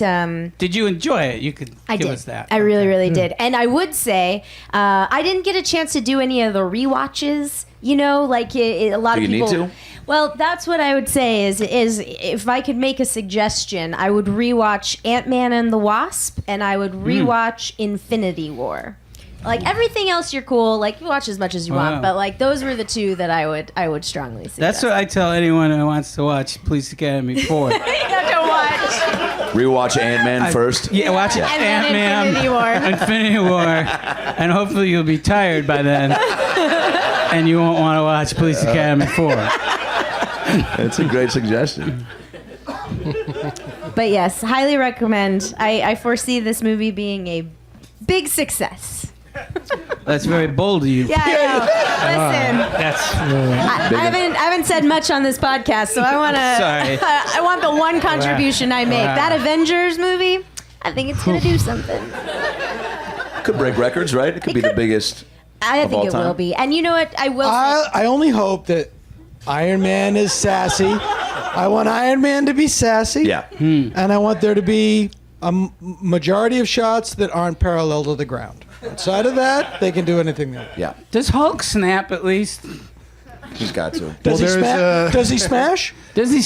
F: did you enjoy it? You could give us that.
E: I really did, and I would say I didn't get a chance to do any of the rewatches. Like a lot of people.
D: Do you need to?
E: Well, that's what I would say is if I could make a suggestion, I would rewatch Ant-Man and the Wasp, and I would rewatch Infinity War. Like everything else, you're cool. Like you watch as much as you want, but like those were the two that I would strongly suggest.
F: That's what I tell anyone who wants to watch Police Academy 4.
E: You have to watch.
D: Rewatch Ant-Man first.
F: Yeah, watch it.
E: And then
F: Ant-Man,
E: Infinity War.
F: Infinity War, and hopefully you'll be tired by then, and you won't want to watch Police Academy 4.
D: It's a great suggestion.
E: But yes, highly recommend. I foresee this movie being a big success.
F: That's very bold of you.
E: Yeah, I know. Listen,
F: That's
E: I haven't said much on this podcast, so I want to.
F: Sorry.
E: I want the one contribution I make. That Avengers movie, I think it's gonna do something.
D: Could break records, right? It could be the biggest.
E: I
D: of all
E: think it
D: time.
E: will be. And you know what? I will. Say,
C: I only hope that Iron Man is sassy. I want Iron Man to be sassy.
D: Yeah.
C: And I want there to be a majority of shots that aren't parallel to the ground. Outside of that, they can do anything they want.
D: Yeah.
F: Does Hulk snap at least?
D: He's got to.
C: Does,
B: Well,
C: he, does he smash?
F: Does he?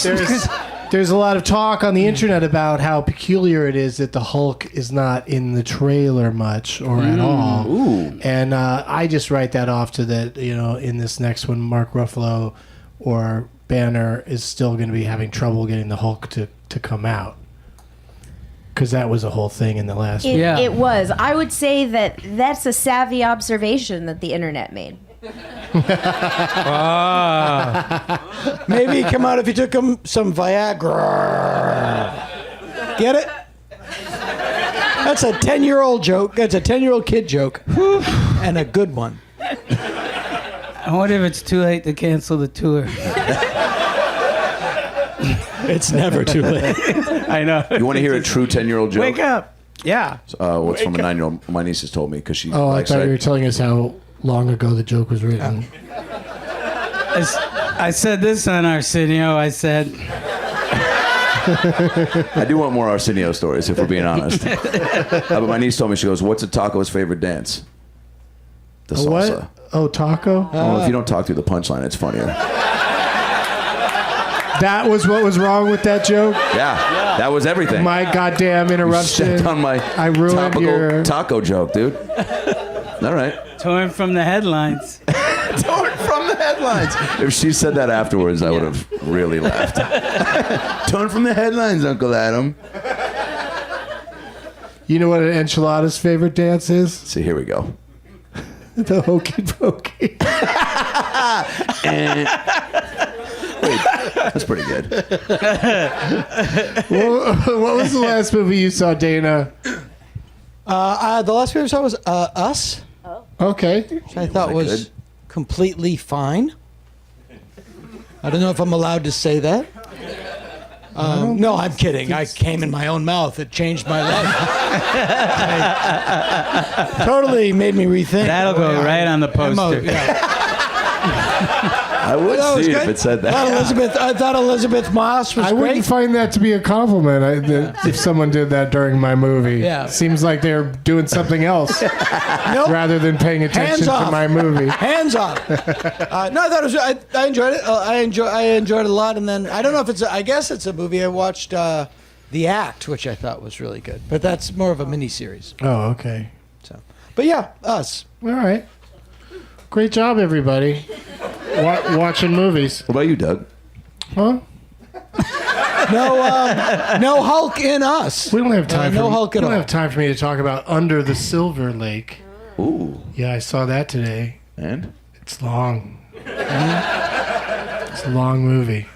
B: There's a lot of talk on the internet about how peculiar it is that the Hulk is not in the trailer much or at all.
D: Ooh.
B: And I just write that off to that, in this next one, Mark Ruffalo or Banner is still going to be having trouble getting the Hulk to come out. Because that was a whole thing in the last one.
F: Yeah.
E: it was. I would say that's a savvy observation that the internet made.
C: Maybe he'd come out if you took him some Viagra. Get it? That's a 10-year-old joke. That's a 10-year-old kid joke. And a good one.
F: I wonder if it's too late to cancel the tour.
C: It's never too late.
F: I know.
D: You want to hear a true 10-year-old joke?
F: Wake up. Yeah.
D: What's from a 9-year-old? My niece has told me because she
B: Oh, I
D: likes
B: thought you were
D: it.
B: telling us how long ago the joke was written.
F: I said this on Arsenio. I said,
D: I do want more Arsenio stories, if we're being honest. But my niece told me, she goes, "What's a taco's favorite dance?" The salsa.
B: What? Oh, taco?
D: Oh, if you don't talk through the punchline, it's funnier.
B: That was what was wrong with that joke?
D: Yeah, that was everything.
B: My goddamn interruption.
D: Stepped on my
B: I ruined
D: topical
B: your...
D: taco joke, dude. All right.
F: torn from the headlines.
D: Torn from the headlines. If she said that afterwards, I would have really laughed. Torn from the headlines, Uncle Adam.
B: You know what an enchilada's favorite dance is?
D: See, here we go.
B: The hokey pokey.
D: Wait, that's pretty good.
B: What was the last movie you saw, Dana?
C: The last movie I saw was Us,
B: Okay.
C: which I thought
D: that
C: was
D: good?
C: completely fine. I don't know if I'm allowed to say that. No, I'm kidding. I came in my own mouth. It changed my life. Totally made me rethink.
F: That'll go right on the poster.
D: I would see it if it said that.
C: I thought Elizabeth Moss was
B: I
C: great.
B: wouldn't find that to be a compliment if someone did that during my movie.
C: Yeah.
B: Seems like they're doing something else
C: Nope.
B: rather than paying attention
C: Hands
B: to
C: off.
B: my movie.
C: Hands off. No, I thought it was. I enjoyed it. I enjoyed it a lot. And then I don't know if it's. I guess it's a movie. I watched The Act, which I thought was really good. But that's more of a miniseries.
B: Oh, okay.
C: So, but yeah, Us.
B: All right. Great job, everybody. Watching movies.
D: What about you, Doug?
B: Huh?
C: No Hulk in Us.
B: We don't have time.
C: No Hulk
B: we
C: at
B: don't
C: all.
B: have time for me to talk about Under the Silver Lake.
D: Ooh.
B: Yeah, I saw that today.
D: And?
B: It's long. It's a long movie,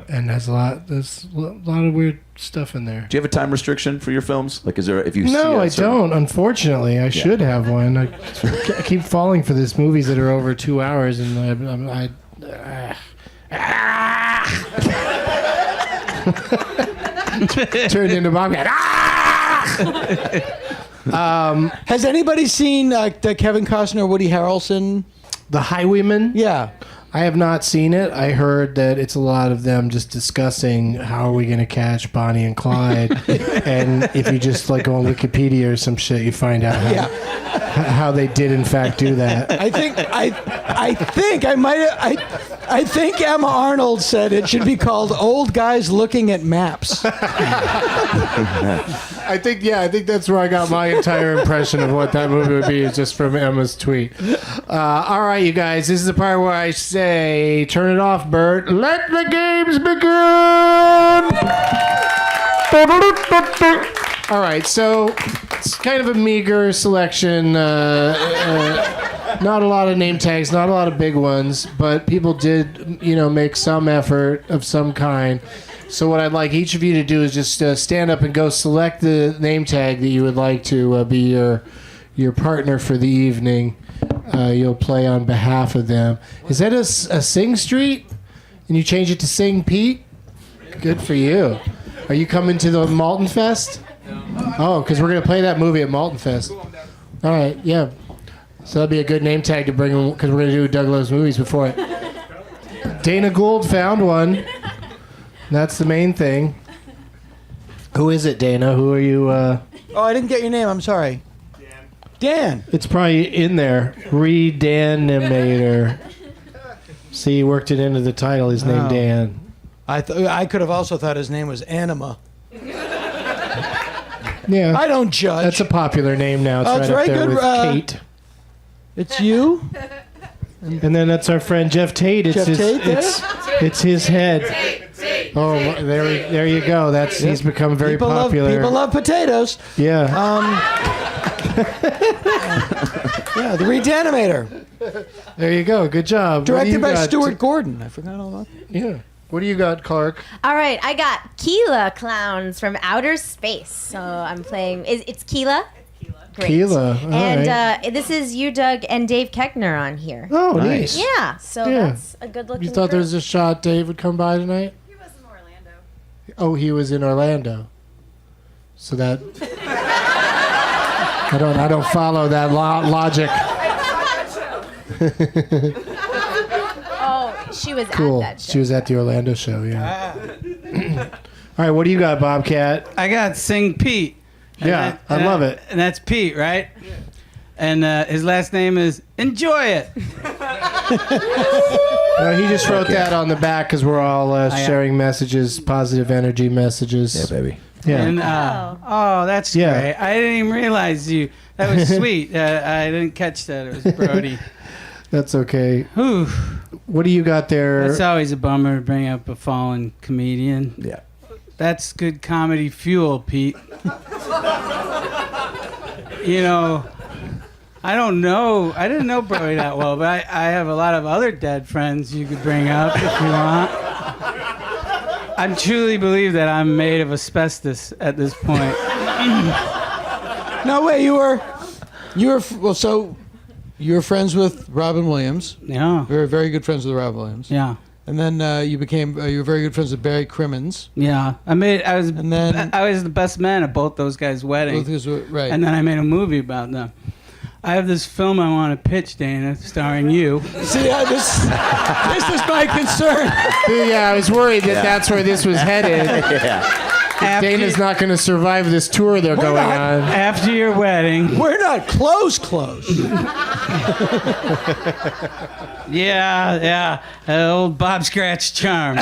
B: and there's a lot of weird stuff in there.
D: Do you have a time restriction for your films? Like, is there, if you see
B: No,
D: a
B: I
D: certain-
B: don't. Unfortunately, I should have one. I keep falling for these movies that are over 2 hours, and turned into Bobcat.
C: Has anybody seen the Kevin Costner, Woody Harrelson?
B: The Highwayman.
C: Yeah.
B: I have not seen it. I heard that it's a lot of them just discussing how are we going to catch Bonnie and Clyde, and if you just like go on Wikipedia or some shit, you find out how they did in fact do that.
C: I think Emma Arnold said it should be called Old Guys Looking at Maps.
B: I think that's where I got my entire impression of what that movie would be, is just from Emma's tweet. All right, you guys, this is the part where I say, turn it off, Bert. Let the games begin! All right, so it's kind of a meager selection. Not a lot of name tags, not a lot of big ones, but people did, make some effort of some kind. So what I'd like each of you to do is just stand up and go select the name tag that you would like to be your partner for the evening. You'll play on behalf of them. Is that a Sing Street? And you change it to Sing Pete? Good for you. Are you coming to the Malton Fest? Oh, because we're going to play that movie at Malton Fest. All right, yeah. So that'd be a good name tag to bring them, because we're going to do Doug Loves Movies before it. Dana Gould found one. That's the main thing. Who is it, Dana? Who are you?
C: Oh, I didn't get your name. I'm sorry. Dan.
B: It's probably in there. Redanimator. See, he worked it into the title. His name, Dan.
C: I could have also thought his name was Anima.
B: Yeah.
C: I don't judge.
B: That's a popular name now. It's
C: Oh,
B: right
C: it's
B: up
C: very
B: there
C: good,
B: with Kate.
C: It's you?
B: And then that's our friend Jeff Tate. It's
C: Jeff
B: his,
C: Tate there?
B: it's his head. Oh, there you go. He's become very popular.
C: People love potatoes.
B: Yeah.
C: Yeah, the Redanimator.
B: There you go. Good job. What do
C: Directed
B: you
C: by
B: got?
C: Stuart Gordon. I forgot all about that.
B: Yeah. What do you got, Clarke?
E: All right, I got Keela Clowns from Outer Space. So I'm playing. It's Keela. Great.
B: Keela. All
E: And
B: right.
E: this is you, Doug, and Dave Keckner on here.
B: Oh, nice.
E: Yeah, so
B: Yeah.
E: that's a good looking.
B: You thought there was a shot Dave would come by tonight?
G: He was in Orlando.
B: Oh, he was in Orlando. So that I don't follow that logic.
E: Oh, she was
B: Cool.
E: at that show.
B: She was at the Orlando show. Yeah. All right. What do you got, Bobcat?
F: I got Sing Pete.
B: Yeah, I love it.
F: And that's Pete, right? Yeah. And his last name is Enjoy It.
B: No, he just wrote that on the back because we're all sharing messages, positive energy messages.
D: Yeah, baby.
B: Yeah.
F: And, that's
B: Yeah.
F: great. I didn't even realize you. That was sweet. I didn't catch that. It was Brody.
B: That's okay.
F: Whew.
B: What do you got there?
F: That's always a bummer to bring up a fallen comedian.
D: Yeah.
F: That's good comedy fuel, Pete. I don't know. I didn't know Brody that well, but I have a lot of other dead friends you could bring up if you want. I truly believe that I'm made of asbestos at this point.
C: No, wait, you were friends with Robin Williams.
F: Yeah.
C: Very, very good friends with Robin Williams.
F: Yeah.
C: And then you were very good friends with Barry Crimmins.
F: Yeah, I was the best man at both those guys' weddings.
C: Right.
F: And then I made a movie about them. I have this film I want to pitch, Dana, starring you.
C: See, this is my concern.
B: Yeah, I was worried that that's where this was headed. Dana's not going to survive this tour they're going on.
F: After your wedding.
C: We're not close.
F: Yeah, old Bob Scratch charm.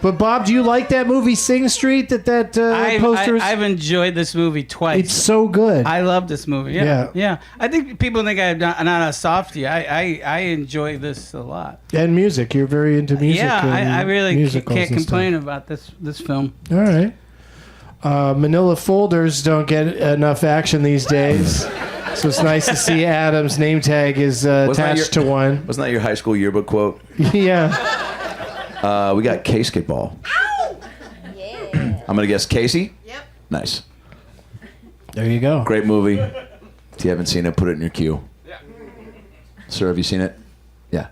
B: But Bob, do you like that movie Sing Street? That poster is?
F: I've enjoyed this movie twice.
B: It's so good.
F: I love this movie. Yeah. I think people think I'm not a softie. I enjoy this a lot.
B: And music. You're very into music.
F: Yeah, I really
B: musicals
F: can't
B: and
F: complain
B: stuff.
F: about this film.
B: All right. Manila folders don't get enough action these days. So it's nice to see Adam's name tag is attached to one.
D: Wasn't that your high school yearbook quote?
B: Yeah.
D: We got K-Skateball.
E: Yeah.
D: I'm going to guess Casey?
E: Yep.
D: Nice.
B: There you go.
D: Great movie. If you haven't seen it, put it in your queue. Yeah. Sir, have you seen it? Yeah.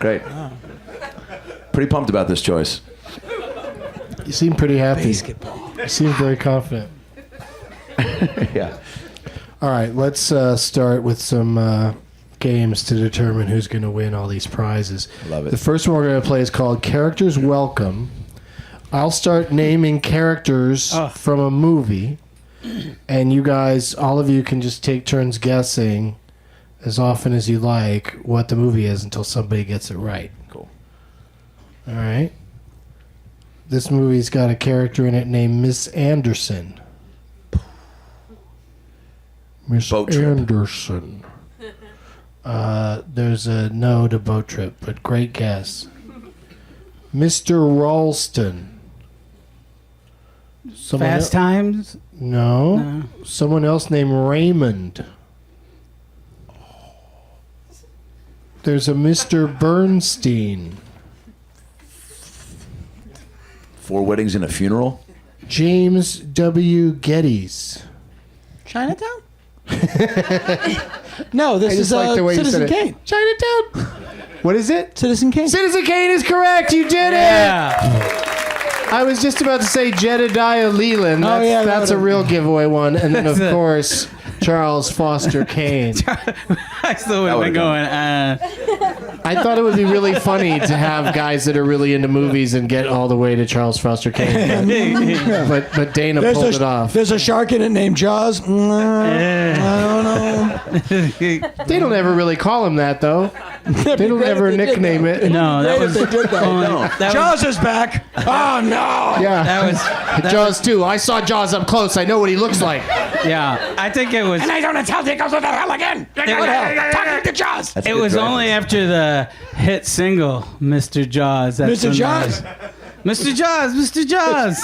D: Great. Pretty pumped about this choice.
B: You seem pretty happy.
C: Basketball.
B: You seem very confident.
D: Yeah.
B: All right, let's start with some games to determine who's going to win all these prizes.
D: Love it.
B: The first one we're going to play is called Characters Welcome. I'll start naming characters from a movie, and you guys, all of you, can just take turns guessing as often as you like what the movie is until somebody gets it right.
D: Cool.
B: All right. This movie's got a character in it named Miss Anderson. Miss
D: Boat Trip.
B: Anderson. There's a no to Boat Trip, but great guess. Mr. Ralston.
F: Fast Times?
B: No. Someone else named Raymond. There's a Mr. Bernstein.
D: 4 weddings and a funeral?
B: James W. Geddes.
C: Chinatown? No, this
B: I
C: is
B: just like the way you
C: Citizen
B: said it.
C: Kane.
B: Chinatown. What is it?
C: Citizen Kane.
B: Citizen Kane is correct. You did it.
F: Yeah.
B: I was just about to say Jedediah Leland. That's,
C: yeah,
B: that's a real giveaway one. And then, of course, Charles Foster Kane.
F: I still would have been going,
B: I thought it would be really funny to have guys that are really into movies and get all the way to Charles Foster Kane. But Dana pulled it off.
C: There's a shark in it named Jaws. I don't know.
B: They don't ever really call him that, though. They don't ever nickname it.
F: No, that was...
C: Jaws is back. Oh, no.
B: Yeah.
F: That was...
B: Jaws 2. I saw Jaws up close. I know what he looks like.
F: Yeah, I think it was...
C: And I don't know how he goes with the hell again. Talking to Jaws.
D: That's a
F: It
D: good
F: was
D: drive.
F: only after the hit single, Mr. Jaws. That's
C: Mr.
F: when
C: Jaws?
F: Mr. Jaws, Mr. Jaws.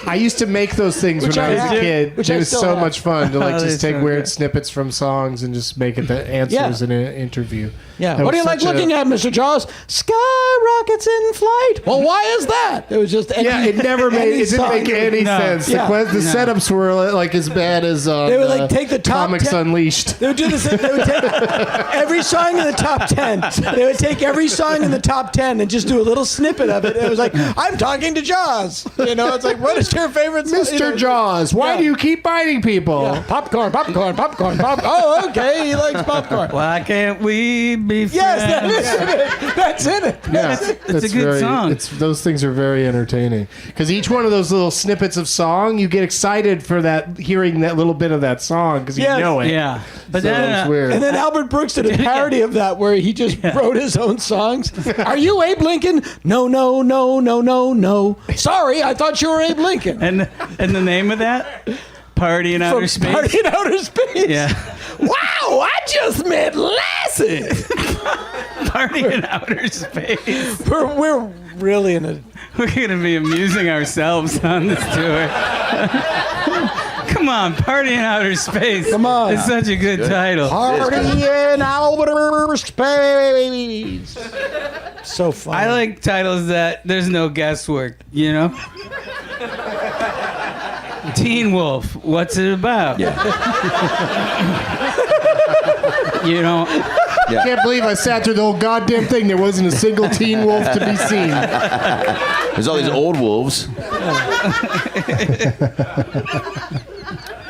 B: I used to make those things when I was a kid.
C: Which
B: It
C: I
B: was
C: still
B: so
C: have.
B: much fun to like
F: Oh,
B: just
F: they're
B: take
F: so
B: weird
F: good.
B: snippets from songs and just make it the answers in an interview.
C: Yeah.
B: That
C: What do you
B: was
C: like
B: such
C: looking at, Mr. Jaws? Skyrockets in flight. Well, why is that? It was just
B: Yeah, it never made. It didn't make any
F: No.
B: sense.
C: Yeah.
B: The setups were like as bad as
C: They would like take the top
B: Comics
C: 10.
B: Unleashed.
C: They would do this. They would take every song in the top 10. They would take every song in the top 10 and just do a little snippet of it. It was like, I'm talking to Jaws. You know, it's like, what is your favorite song? You know,
B: Mr. Jaws, why do you keep biting people?
C: yeah, popcorn. Oh, okay, he likes popcorn.
F: Why can't we be friends?
C: Yes, that is it. That's in it.
B: Yeah,
F: It's a good song.
B: Those things are very entertaining because each one of those little snippets of song, you get excited for that, hearing that little bit of that song because you
C: Yes.
B: know it.
F: Yeah. But
B: So
F: then,
B: it's weird.
C: And then Albert Brooks did a parody of that where he just wrote his own songs. Are you Abe Lincoln? No. Sorry, I thought you were Abe Lincoln.
F: and the name of that? Party in Outer Space?
C: Party in Outer Space.
F: Yeah.
C: Wow, I just met Lassie.
F: Party in Outer Space.
C: We're really in a...
F: We're going to be amusing ourselves on this tour. Come on, Party in Outer Space.
C: Come on.
F: It's such a good title.
C: Party in Outer Space. So fun.
F: I like titles that there's no guesswork, you know? Teen Wolf. What's it about?
D: Yeah.
F: You know,
D: Yeah.
B: Can't believe I sat through the whole goddamn thing. There wasn't a single teen wolf to be seen.
D: There's all these old wolves.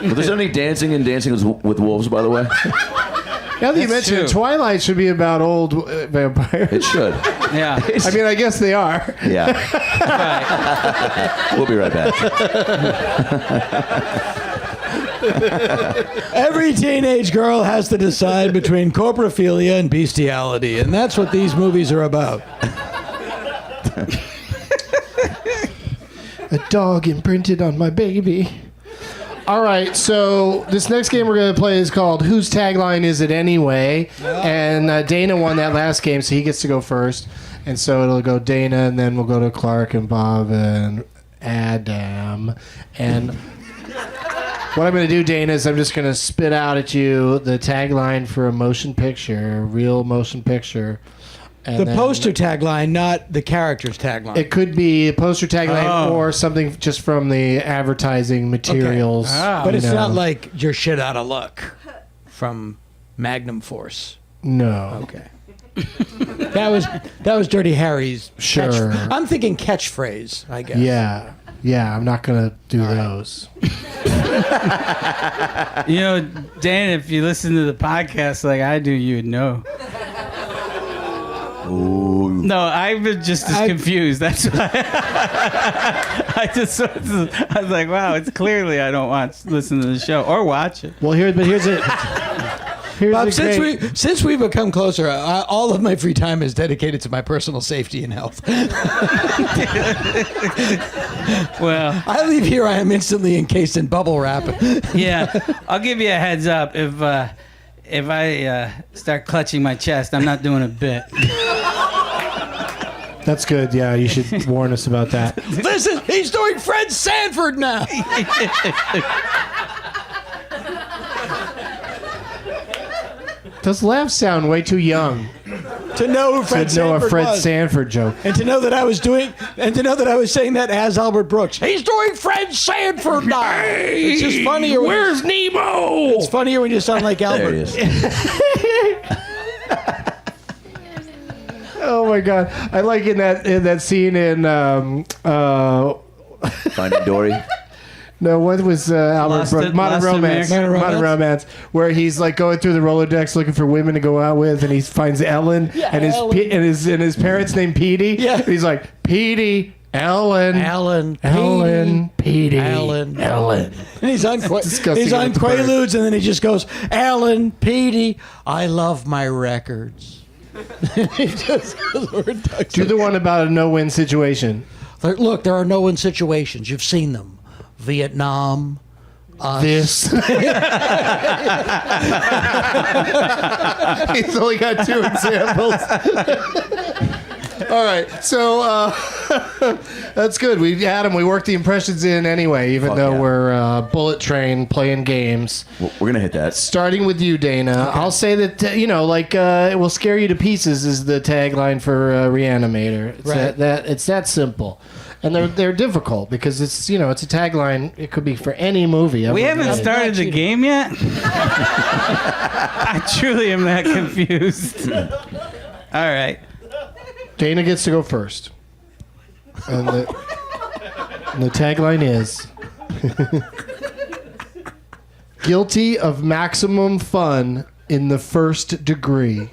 D: Well, there's any dancing in Dancing with Wolves, by the way?
B: Now that you mention it,
F: true.
B: Twilight should be about old vampires.
D: It should.
F: yeah.
B: I mean, I guess they are.
D: Yeah. We'll be right back.
C: Every teenage girl has to decide between corporophilia and bestiality, and that's what these movies are about.
B: A dog imprinted on my baby. All right, so this next game we're going to play is called Whose Tagline Is It Anyway? And Dana won that last game, so he gets to go first. And so it'll go Dana, and then we'll go to Clark and Bob and Adam. And what I'm going to do, Dana, is I'm just going to spit out at you the tagline for a motion picture, a real motion picture. And
C: The
B: then
C: poster tagline, not the character's tagline.
B: It could be a poster tagline or something just from the advertising materials.
C: But
B: you
C: it's
B: know.
C: not like you're shit out of luck from Magnum Force.
B: No.
C: Okay. that was Dirty Harry's
B: Sure.
C: I'm thinking catchphrase, I guess.
B: Yeah. Yeah, I'm not going to do those.
F: You know, Dan, if you listen to the podcast like I do, you would know.
D: Ooh.
F: No, I'm just as confused. That's why I was like, wow, it's clearly I don't listen to the show or watch it.
B: Well, here's it. Here's
C: Bob,
B: the great-
C: since we've become closer, all of my free time is dedicated to my personal safety and health.
F: Well,
C: I leave here, I am instantly encased in bubble wrap.
F: yeah, I'll give you a heads up if I start clutching my chest, I'm not doing a bit.
B: That's good. Yeah, you should warn us about that.
C: Listen, he's doing Fred Sanford now.
B: Those laughs sound way too young
C: To know who
B: to
C: Fred
B: know
C: Sanford
B: a Fred
C: was.
B: Sanford joke.
C: And to know that I was saying that as Albert Brooks. He's doing Fred Sanford now. It's just funnier.
B: Where's Nemo?
C: It's funnier when you sound like
D: There
C: Albert.
D: it is.
B: Oh my God! I like in that scene in
D: Finding Dory.
B: no, what was Albert
F: Lost
B: Brooks?
F: in-
B: Modern
F: Lost in
B: Romance.
F: America?
B: Modern Romance, where he's like going through the Rolodex looking for women to go out with, and he finds Ellen, and his parents named Petey.
C: Yeah.
B: And he's like Petey, Ellen, Petey,
C: Alan.
B: Ellen.
C: And he's on
B: disgusting
C: he's on
B: with the bird.
C: Quaaludes, and then he just goes, Alan, Petey, I love my records. He just goes over and talks
B: Do the one about a no-win situation.
C: Look, there are no-win situations. You've seen them. Vietnam.
B: This. He's only got 2 examples. All right, so that's good. We worked the impressions in anyway, even
D: Fuck
B: though
D: yeah.
B: we're bullet train playing games.
D: We're going to hit that.
B: Starting with you, Dana. I'll say that it will scare you to pieces is the tagline for Reanimator. It's
C: Right.
B: it's that simple. And they're difficult because it's a tagline. It could be for any movie.
F: We
B: ever
F: haven't
B: made.
F: started the game yet? I truly am that confused. All right.
B: Dana gets to go first. And the tagline is guilty of maximum fun in the first degree.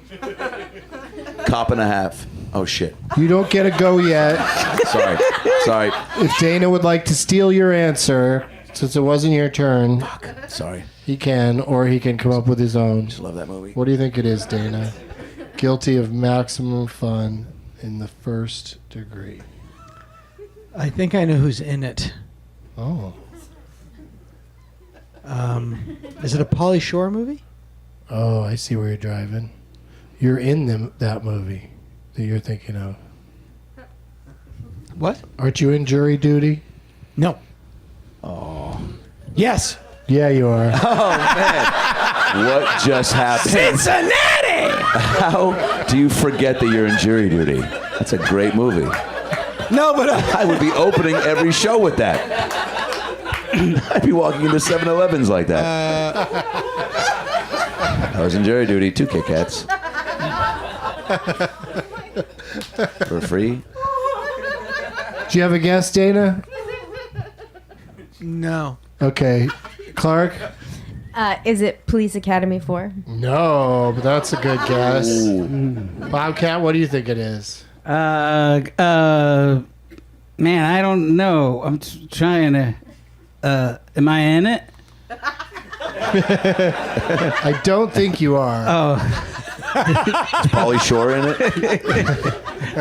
D: Cop and a half. Oh, shit.
B: You don't get a go yet.
D: Sorry.
B: If Dana would like to steal your answer, since it wasn't your turn,
D: Sorry.
B: he can, or he can come up with his own.
D: Just love that movie.
B: What do you think it is, Dana? Guilty of maximum fun in the first degree.
C: I think I know who's in it.
B: Oh.
C: Is it a Pauly Shore movie?
B: Oh, I see where you're driving. You're in that movie that you're thinking of.
C: What?
B: Aren't you in jury duty?
C: No. Oh. Yes.
B: Yeah, you are.
D: What just happened?
C: Cincinnati!
D: How do you forget that you're in jury duty? That's a great movie.
C: No, but
D: I would be opening every show with that. I'd be walking into 7-Elevens like that. I was in jury duty, 2 Kit Kats. For free.
B: Do you have a guess, Dana?
C: No.
B: Okay. Clark?
E: Is it Police Academy 4?
B: No, but that's a good guess. Bobcat, what do you think it is?
F: Man, I don't know. I'm trying to. Am I in it?
B: I don't think you are.
F: Oh,
D: Is Pauly Shore in it?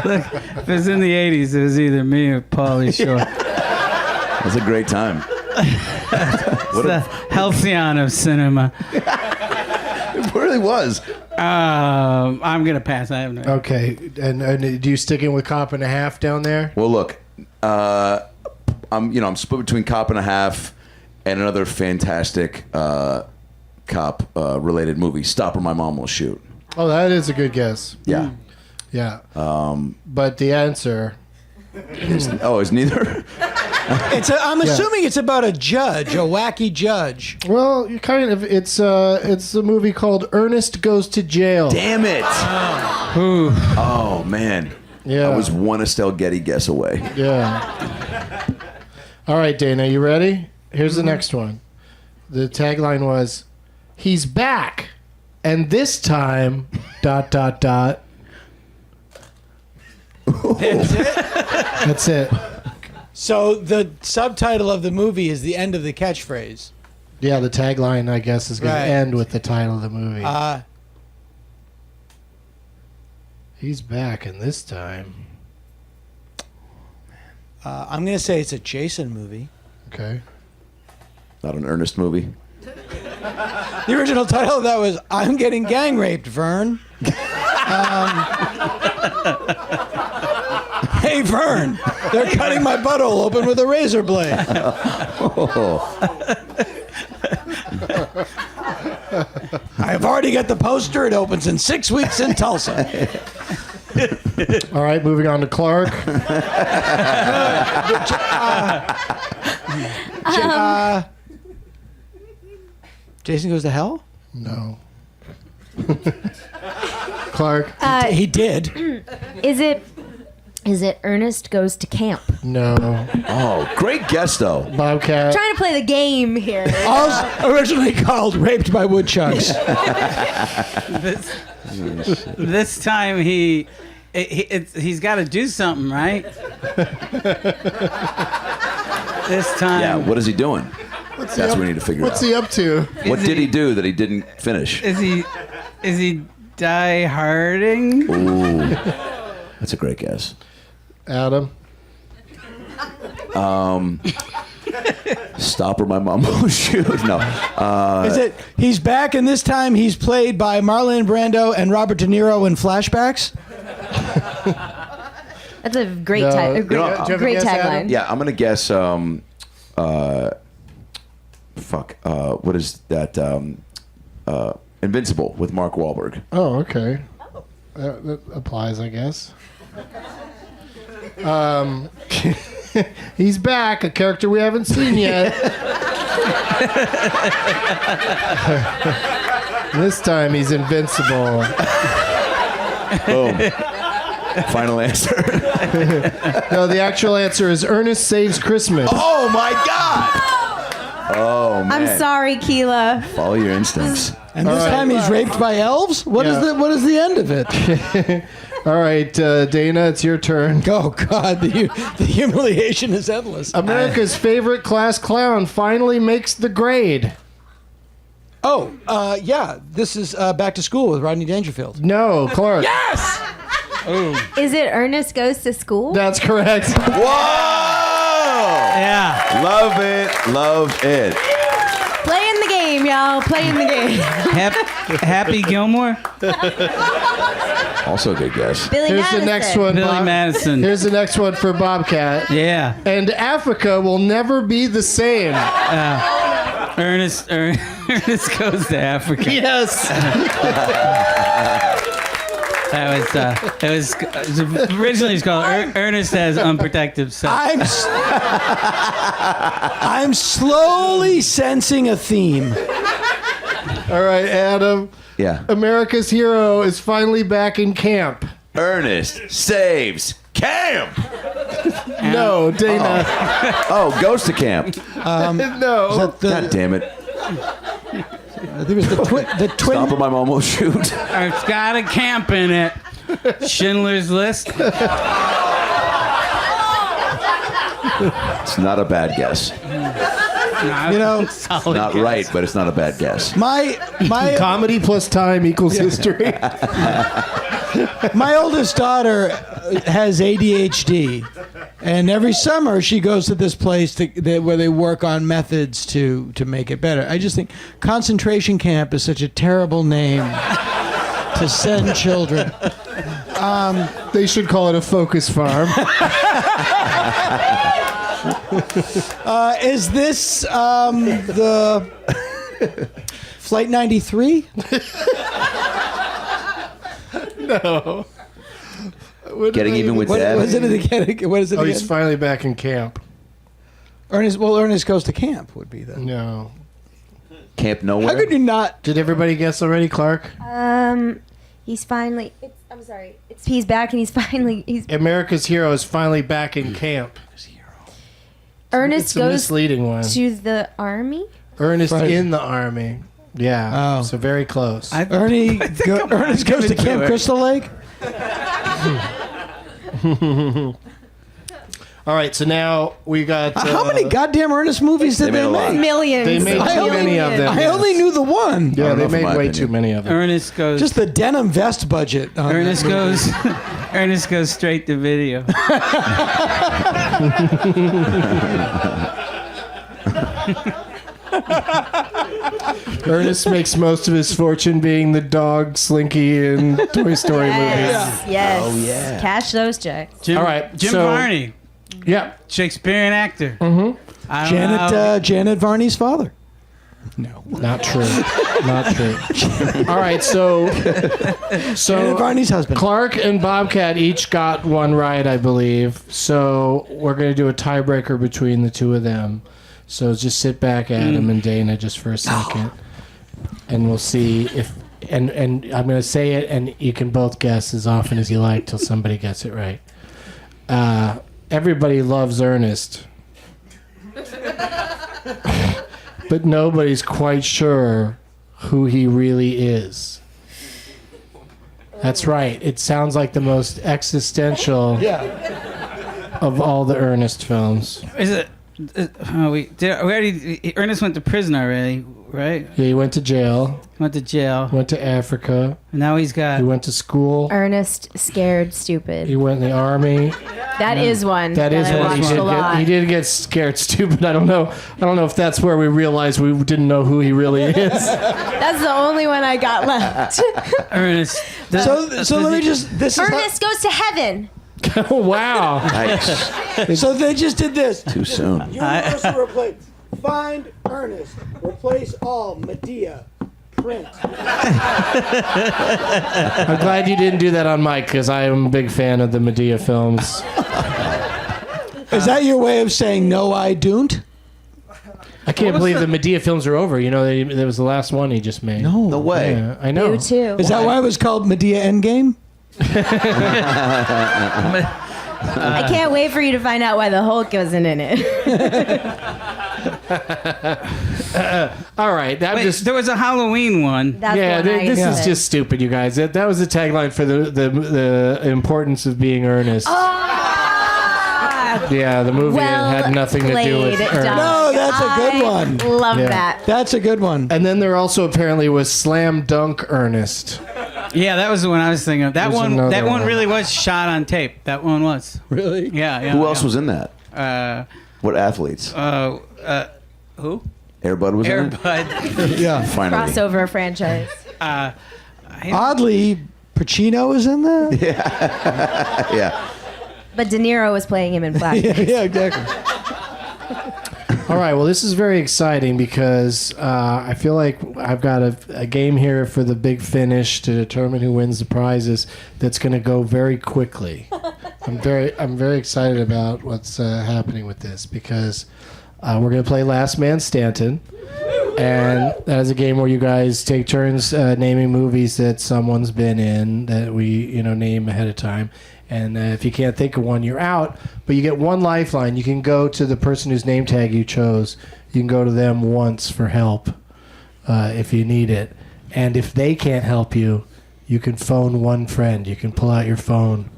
F: look. If it was in the '80s, it was either me or Pauly Shore.
D: That's a great time.
F: It's the halcyon of cinema.
D: It really was.
F: I'm gonna pass. I have no.
B: Okay, and do you sticking with Cop and a Half down there?
D: Well, look, I'm split between Cop and a Half and another fantastic cop related movie, Stop or My Mom Will Shoot.
B: Oh, that is a good guess.
D: Yeah.
B: Yeah. But the answer.
D: Is neither?
C: I'm assuming it's about a judge, a wacky judge.
B: Well, you kind of. It's a movie called Ernest Goes to Jail.
D: Damn it! Oh man.
B: Yeah.
D: I was one Estelle Getty guess away.
B: Yeah. All right, Dana, you ready? Here's the next one. The tagline was, "He's back, and this time, ... That's it.
C: So the subtitle of the movie is the end of the catchphrase.
B: Yeah, the tagline, I guess, is going
C: Right.
B: to end with the title of the movie. He's back, and this time.
C: I'm going to say it's a Jason movie.
B: Okay.
D: Not an Ernest movie.
C: The original title of that was I'm Getting Gang Raped, Vern. Hey, Vern, they're cutting my butthole open with a razor blade. I've already got the poster. It opens in 6 weeks in Tulsa.
B: All right, moving on to Clark.
C: Jason Goes to Hell?
B: No. Clark.
C: He did.
E: Is it Ernest Goes to Camp?
B: No.
D: Oh, great guess though.
B: Bobcat.
E: Trying to play the game here.
C: Also originally called Raped by Woodchucks.
F: This time he's got to do something, right? This time.
D: Yeah, what is he doing? That's what we need to figure
B: What's
D: out.
B: he up to?
D: What did he do that he didn't finish?
F: Is he die harding?
D: Ooh, that's a great guess.
B: Adam.
D: Stop or My Mom Will Shoot. No.
C: Is it he's back and this time he's played by Marlon Brando and Robert De Niro in flashbacks?
E: That's a great
B: No.
E: tag.
B: Do you have a
E: Great
B: guess,
E: tagline.
B: Adam?
D: Yeah, I'm gonna guess. What is that? Invincible with Mark Wahlberg.
B: Oh, okay. That applies, I guess. He's back, a character we haven't seen yet. This time he's invincible.
D: Boom. Final answer.
B: No, the actual answer is Ernest Saves Christmas.
D: Oh my God! Oh man.
E: I'm sorry, Keela.
D: Follow your instincts.
C: And this time he's raped by elves? What is
B: Yeah.
C: what is the end of it?
B: All right, Dana, it's your turn.
C: Oh God, the humiliation is endless.
B: America's favorite class clown finally makes the grade.
C: Yeah, this is Back to School with Rodney Dangerfield.
B: No, Clark.
C: Yes!
E: Is it Ernest Goes to School?
B: That's correct.
D: Whoa!
F: Yeah.
D: Love it. Love it.
E: Playing the game, y'all. Playing the game.
F: Happy Gilmore?
D: Also a good guess.
E: Billy
B: Here's
E: Madison.
B: the next one.
F: Billy Madison.
B: Here's the next one for Bobcat.
F: Yeah.
B: And Africa will never be the same.
F: Ernest Goes to Africa.
B: Yes.
F: That was originally it's called Ernest Has Unprotected Sex.
C: I'm slowly sensing a theme.
B: All right, Adam.
D: Yeah.
B: America's hero is finally back in camp.
D: Ernest saves camp.
B: No, Dana.
D: Oh, goes to camp.
B: No.
D: God damn it.
C: There was the twin.
D: Stop or my mom will shoot.
F: It's got a camp in it. Schindler's List.
D: It's not a bad guess.
C: You know,
D: Not right, but it's not a bad guess.
C: my
B: Comedy plus time equals history.
C: my oldest daughter has ADHD, and every summer she goes to this place where they work on methods to make it better. I just think concentration camp is such a terrible name to send children.
B: They should call it a focus farm.
C: Is this the Flight 93?
B: No.
D: Getting even with
C: What
D: Dad.
C: is it again? What is it
B: Oh,
C: again?
B: he's finally back in camp.
C: Ernest Goes to Camp would be the.
B: No.
D: Camp Nowhere.
C: How could you not?
B: Did everybody guess already, Clark?
E: He's finally. I'm sorry. He's back and he's.
B: America's hero is finally back in camp.
E: Ernest
B: It's a
E: goes
B: misleading one.
E: to the army.
B: Ernest
C: Right.
B: in the army. Yeah.
C: Oh.
B: So very close.
C: Ernest Goes to Camp Crystal Lake?
B: All right, so now we got.
C: How many goddamn Ernest movies did
D: They made
C: they
D: a lot.
C: make?
E: Millions.
B: They made too many of them.
C: I only knew the one.
B: Yeah,
D: don't
B: they
D: know, from
B: made
D: my
B: way
D: opinion.
B: too many of them.
F: Ernest goes.
C: Just the denim vest budget. on
F: Ernest
C: that movie.
F: goes. Ernest goes straight to video.
B: Ernest makes most of his fortune being the dog Slinky in Toy Story movies.
E: Yes.
D: Oh, yeah.
E: Cash those checks.
F: Jim,
B: All right,
F: Jim
B: so-
F: Varney,
B: Yeah.
F: Shakespearean actor. Mm-hmm. I don't know.
C: Janet Varney's father.
B: Not true. Not true. All right, so
C: Janet Varney's husband.
B: Clark and Bobcat each got one right, I believe. So we're going to do a tiebreaker between the two of them. So just sit back, Adam and Dana, just for a second, and we'll see if. And I'm going to say it, and you can both guess as often as you like till somebody gets it right. Everybody loves Ernest. But nobody's quite sure who he really is. That's right. It sounds like the most existential of all the Ernest films.
F: Is it? We already. Ernest went to prison already, right?
B: Yeah, he went to jail,
F: Went to jail.
B: went to Africa,
F: And now he's got.
B: he went to school,
E: Ernest Scared Stupid.
B: he went in the army.
E: That is one.
B: That is
E: I
B: what he
E: watched
B: did.
E: a lot.
B: He did get scared stupid. I don't know if that's where we realized we didn't know who he really is.
E: That's the only one I got left.
F: Ernest.
C: So let me just. This is
E: Ernest Goes to Heaven.
B: Oh, wow.
D: Nice.
C: so they just did this.
D: Too soon.
C: Universal replace. Find Ernest. Replace all Medea. Print.
B: I'm glad you didn't do that on mic because I am a big fan of the Medea films.
C: Is that your way of saying no? I don't.
B: I can't believe the Medea films are over. You know, that was the last one he just made.
D: No way.
B: Yeah, I know.
E: You too.
C: Is that why it was called Medea Endgame?
E: I can't wait for you to find out why the Hulk wasn't in it.
B: All right, that
F: Wait,
B: just.
F: there was a Halloween one.
E: That's
B: Yeah,
E: the one I
B: this is
E: said.
B: just stupid, you guys. That was the tagline for the importance of being earnest.
E: Ah,
B: Yeah, the movie
E: well
B: had nothing to do with
E: played,
B: Ernest.
E: Doug.
C: No, that's a good one.
E: Love
B: Yeah.
E: that.
C: That's a good one.
B: And then there also apparently was Slam Dunk Ernest.
F: Yeah, that was the one I was thinking of. That
B: There's
F: one.
B: another
F: That one
B: one.
F: really was shot on tape. That one was.
C: Really?
F: Yeah. Yeah.
D: Who else was in that?
F: Uh,
D: What athletes?
F: who?
D: Air Bud was in it?
F: Airbud.
C: Yeah.
D: Finally.
E: Crossover franchise.
C: Oddly, Pacino is in there.
D: Yeah.
E: But De Niro was playing him in black.
C: Yeah, exactly.
B: All right. Well, this is very exciting because I feel like I've got a game here for the big finish to determine who wins the prizes. That's going to go very quickly. I'm very excited about what's happening with this because we're going to play Last Man Stanton, and that is a game where you guys take turns naming movies that someone's been in that we name ahead of time. And if you can't think of one, you're out. But you get one lifeline. You can go to the person whose name tag you chose. You can go to them once for help if you need it. And if they can't help you, you can phone one friend. You can pull out your phone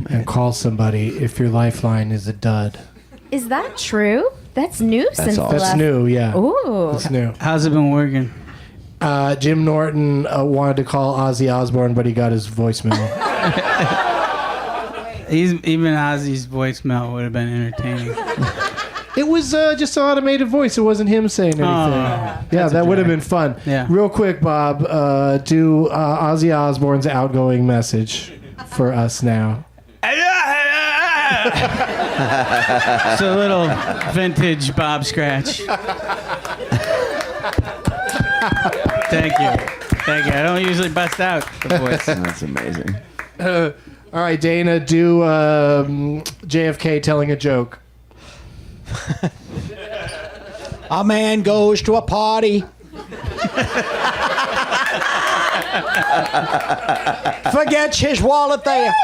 B: and call somebody if your lifeline is a dud.
E: Is that true? That's new since the
B: That's
E: last...
B: new, yeah.
E: Ooh.
B: That's new.
F: How's it been working?
B: Jim Norton wanted to call Ozzy Osbourne, but he got his voicemail.
F: Even Ozzy's voicemail would have been entertaining.
B: It was just an automated voice. It wasn't him saying anything. Yeah, that would have been fun.
F: Yeah.
B: Real quick, Bob, do Ozzy Osbourne's outgoing message for us now.
F: It's a little vintage Bob Scratch. Thank you. I don't usually bust out the voice.
D: That's amazing.
B: All right, Dana, do JFK telling a joke.
C: A man goes to a party. Forgets his wallet there.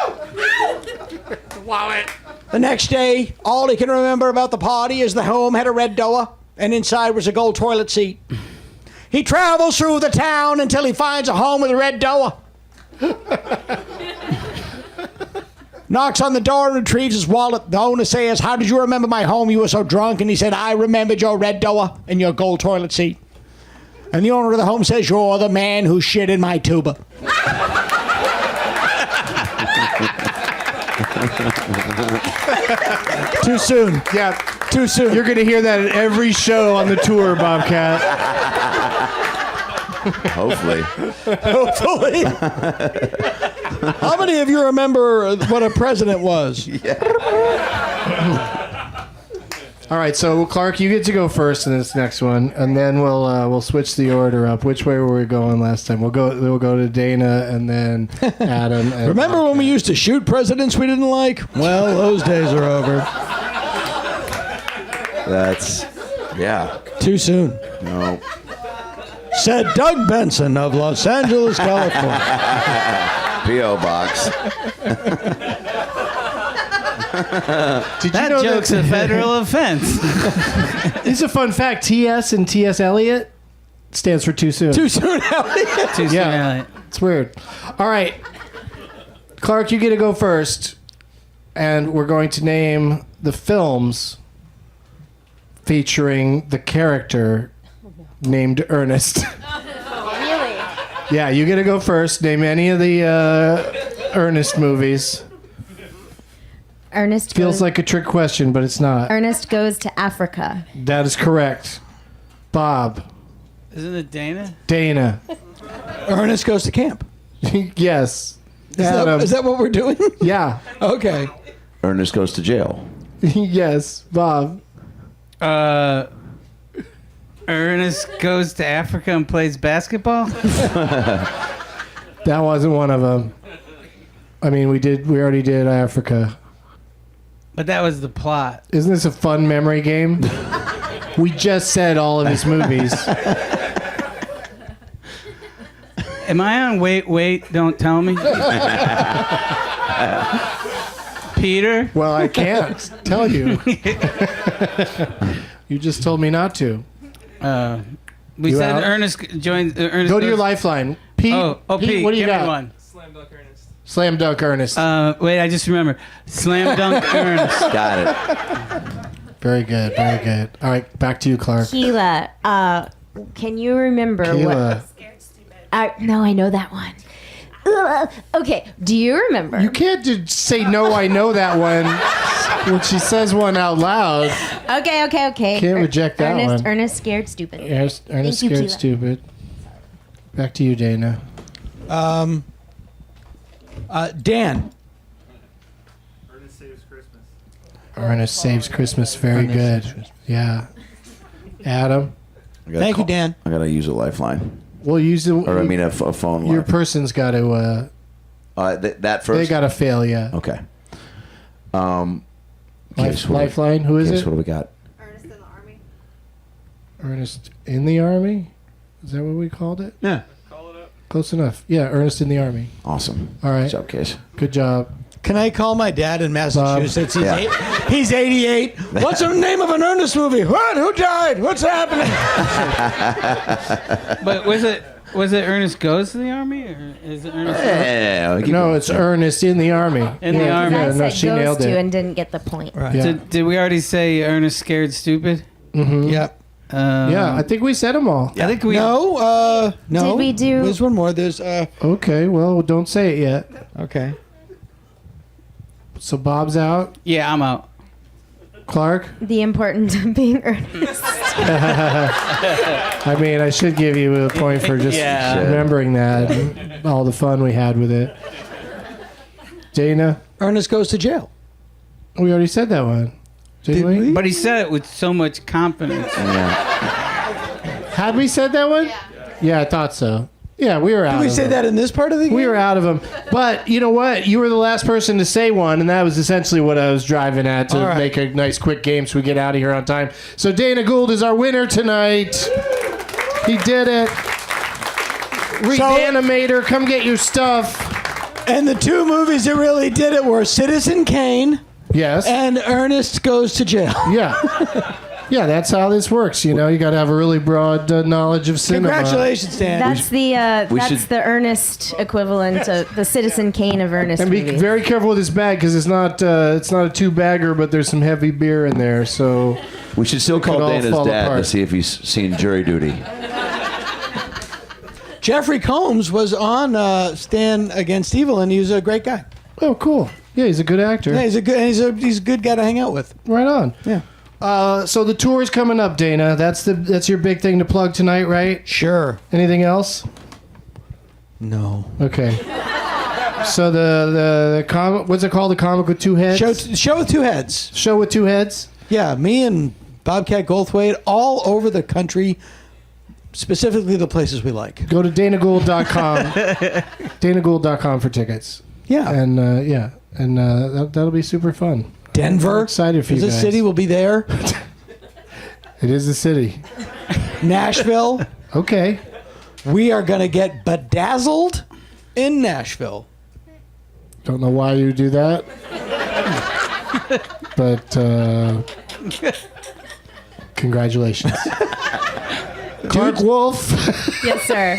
C: The next day, all he can remember about the party is the home had a red door, and inside was a gold toilet seat. He travels through the town until he finds a home with a red door. Knocks on the door and retrieves his wallet. The owner says, "How did you remember my home? You were so drunk." And he said, "I remembered your red door and your gold toilet seat." And the owner of the home says, "You're the man who shit in my tuba." Too soon.
B: Yeah,
C: Too soon.
B: you're going to hear that at every show on the tour, Bobcat.
D: Hopefully.
C: Hopefully. How many of you remember what a president was?
B: All right, so Clark, you get to go first in this next one, and then we'll switch the order up. Which way were we going last time? We'll go to Dana and then Adam. And
C: Remember when we used to shoot presidents we didn't like? Well, those days are over.
D: That's, yeah.
C: Too soon.
D: No.
C: Said Doug Benson of Los Angeles, California.
D: P.O. Box.
B: Did you
F: That
B: know
F: joke's a federal offense.
B: This is a fun fact. TS and T.S. Eliot stands for too soon.
C: Too soon, Elliot.
F: Too soon, Elliot.
B: It's weird. All right, Clark, you get to go first, and we're going to name the films featuring the character named Ernest.
E: Really?
B: Yeah, you get to go first. Name any of the Ernest movies.
E: Ernest
B: Feels
E: goes,
B: like a trick question, but it's not.
E: Ernest goes to Africa.
B: That is correct. Bob.
F: Isn't it Dana?
B: Dana.
C: Ernest goes to camp.
B: Yes.
C: Is that what we're doing?
B: Yeah.
C: Okay.
D: Ernest goes to jail.
B: Yes. Bob.
F: Ernest goes to Africa and plays basketball?
B: That wasn't one of them. I mean, we already did Africa.
F: But that was the plot.
B: Isn't this a fun memory game? We just said all of his movies.
F: Am I on Wait, Don't Tell Me? Peter?
B: Well, I can't tell you. You just told me not to.
F: We
B: You
F: said
B: out?
F: Ernest joins. Ernest
B: Go to your
F: goes-
B: lifeline. Pete,
F: Pete,
B: what do you
F: give me
B: got?
F: one.
B: Slam dunk Ernest.
F: Wait, I just remember. Slam Dunk Ernest.
D: Got it.
B: Very good, very good. All right, back to you, Clark.
E: Keela, can you remember
B: Keela.
E: what... No, I know that one. Okay, do you remember?
B: You can't just say, no, I know that one, when she says one out loud.
E: Okay.
B: Can't reject that
E: Ernest,
B: one.
E: Ernest Scared Stupid.
B: Ernest
E: Thank you,
B: scared
E: Keela.
B: stupid. Back to you, Dana.
C: Dan.
B: Ernest Saves Christmas. Very good. Yeah. Adam.
C: Thank you, Dan.
D: I gotta use a lifeline,
B: We'll use the.
D: or I mean a phone line.
B: Your person's got to.
D: That first.
B: They got to fail. Yeah.
D: Okay. Case,
B: Lifeline. Who is
D: Case,
B: it?
D: what do we got?
G: Ernest in the Army.
B: Ernest in the Army. Is that what we called it?
C: Yeah.
B: Close enough. Yeah, Ernest in the Army.
D: Awesome.
B: All right.
D: Good job, Case.
B: Good job.
C: Can I call my dad in Massachusetts?
D: Yeah.
C: He's 88. What's the name of an Ernest movie? What? Who died? What's happening?
F: But was it Ernest Goes to the Army, or is it Ernest?
D: Yeah.
B: No, it's Ernest in the Army.
F: In the Army.
E: I
B: Yeah, no,
E: said
B: she
E: goes
B: nailed
E: to
B: it.
E: and didn't get the point.
C: Right.
B: Yeah.
F: Did we already say Ernest Scared Stupid?
C: Yep.
B: Yeah, I think we said them all.
F: I think we.
C: No.
E: Did we do-
C: There's one more. There's
B: Okay, well, don't say it yet.
C: Okay.
B: So Bob's out.
F: Yeah, I'm out.
B: Clarke?
E: The importance of being earnest.
B: I mean, I should give you a point for just
F: Yeah.
B: remembering that and all the fun we had with it. Dana?
C: Ernest Goes to Jail.
B: We already said that one. Didn't
C: Did we?
F: But he said it with so much confidence.
D: Yeah.
B: Had we said that one? Yeah, I thought so. Yeah, we were out
C: Did we
B: of
C: say
B: them.
C: that in this part of the game?
B: We were out of them. But you know what? You were the last person to say one, and that was essentially what I was driving at to
C: All right.
B: make a nice quick game so we get out of here on time. So Dana Gould is our winner tonight. He did it. Reanimator, come get your stuff.
C: And the two movies that really did it were Citizen Kane
B: Yes.
C: and Ernest Goes to Jail.
B: Yeah. Yeah, that's how this works. You know, you got to have a really broad knowledge of cinema.
C: Congratulations, Dan.
E: That's
D: we should-
E: the Ernest equivalent of the Citizen Kane of Ernest
B: And be
E: movies.
B: very careful with this bag because it's not a two-bagger, but there's some heavy beer in there. So
D: We should still
B: could
D: call
B: all
D: Dana's
B: fall
D: dad
B: apart.
D: to see if he's seen Jury Duty.
C: Jeffrey Combs was on Stand Against Evil, and he was a great guy.
B: oh, cool. Yeah, he's a good actor.
C: Yeah, he's a good guy to hang out with.
B: Right on.
C: Yeah.
B: So the tour's coming up, Dana. That's your big thing to plug tonight, right?
C: Sure.
B: Anything else?
C: No.
B: Okay. So the comic, what's it called? The comic with two heads.
C: Show with two heads.
B: Show with two heads.
C: Yeah, me and Bobcat Goldthwait all over the country, specifically the places we like.
B: Go to danagould.com. danagould.com for tickets.
C: Yeah.
B: And that'll be super fun.
C: Denver.
B: I'm excited for you
C: The
B: guys.
C: city will be there.
B: It is the city.
C: Nashville.
B: Okay.
C: We are going to get bedazzled in Nashville.
B: Don't know why you do that. But congratulations. Clarke Wolfe,
E: Yes, sir.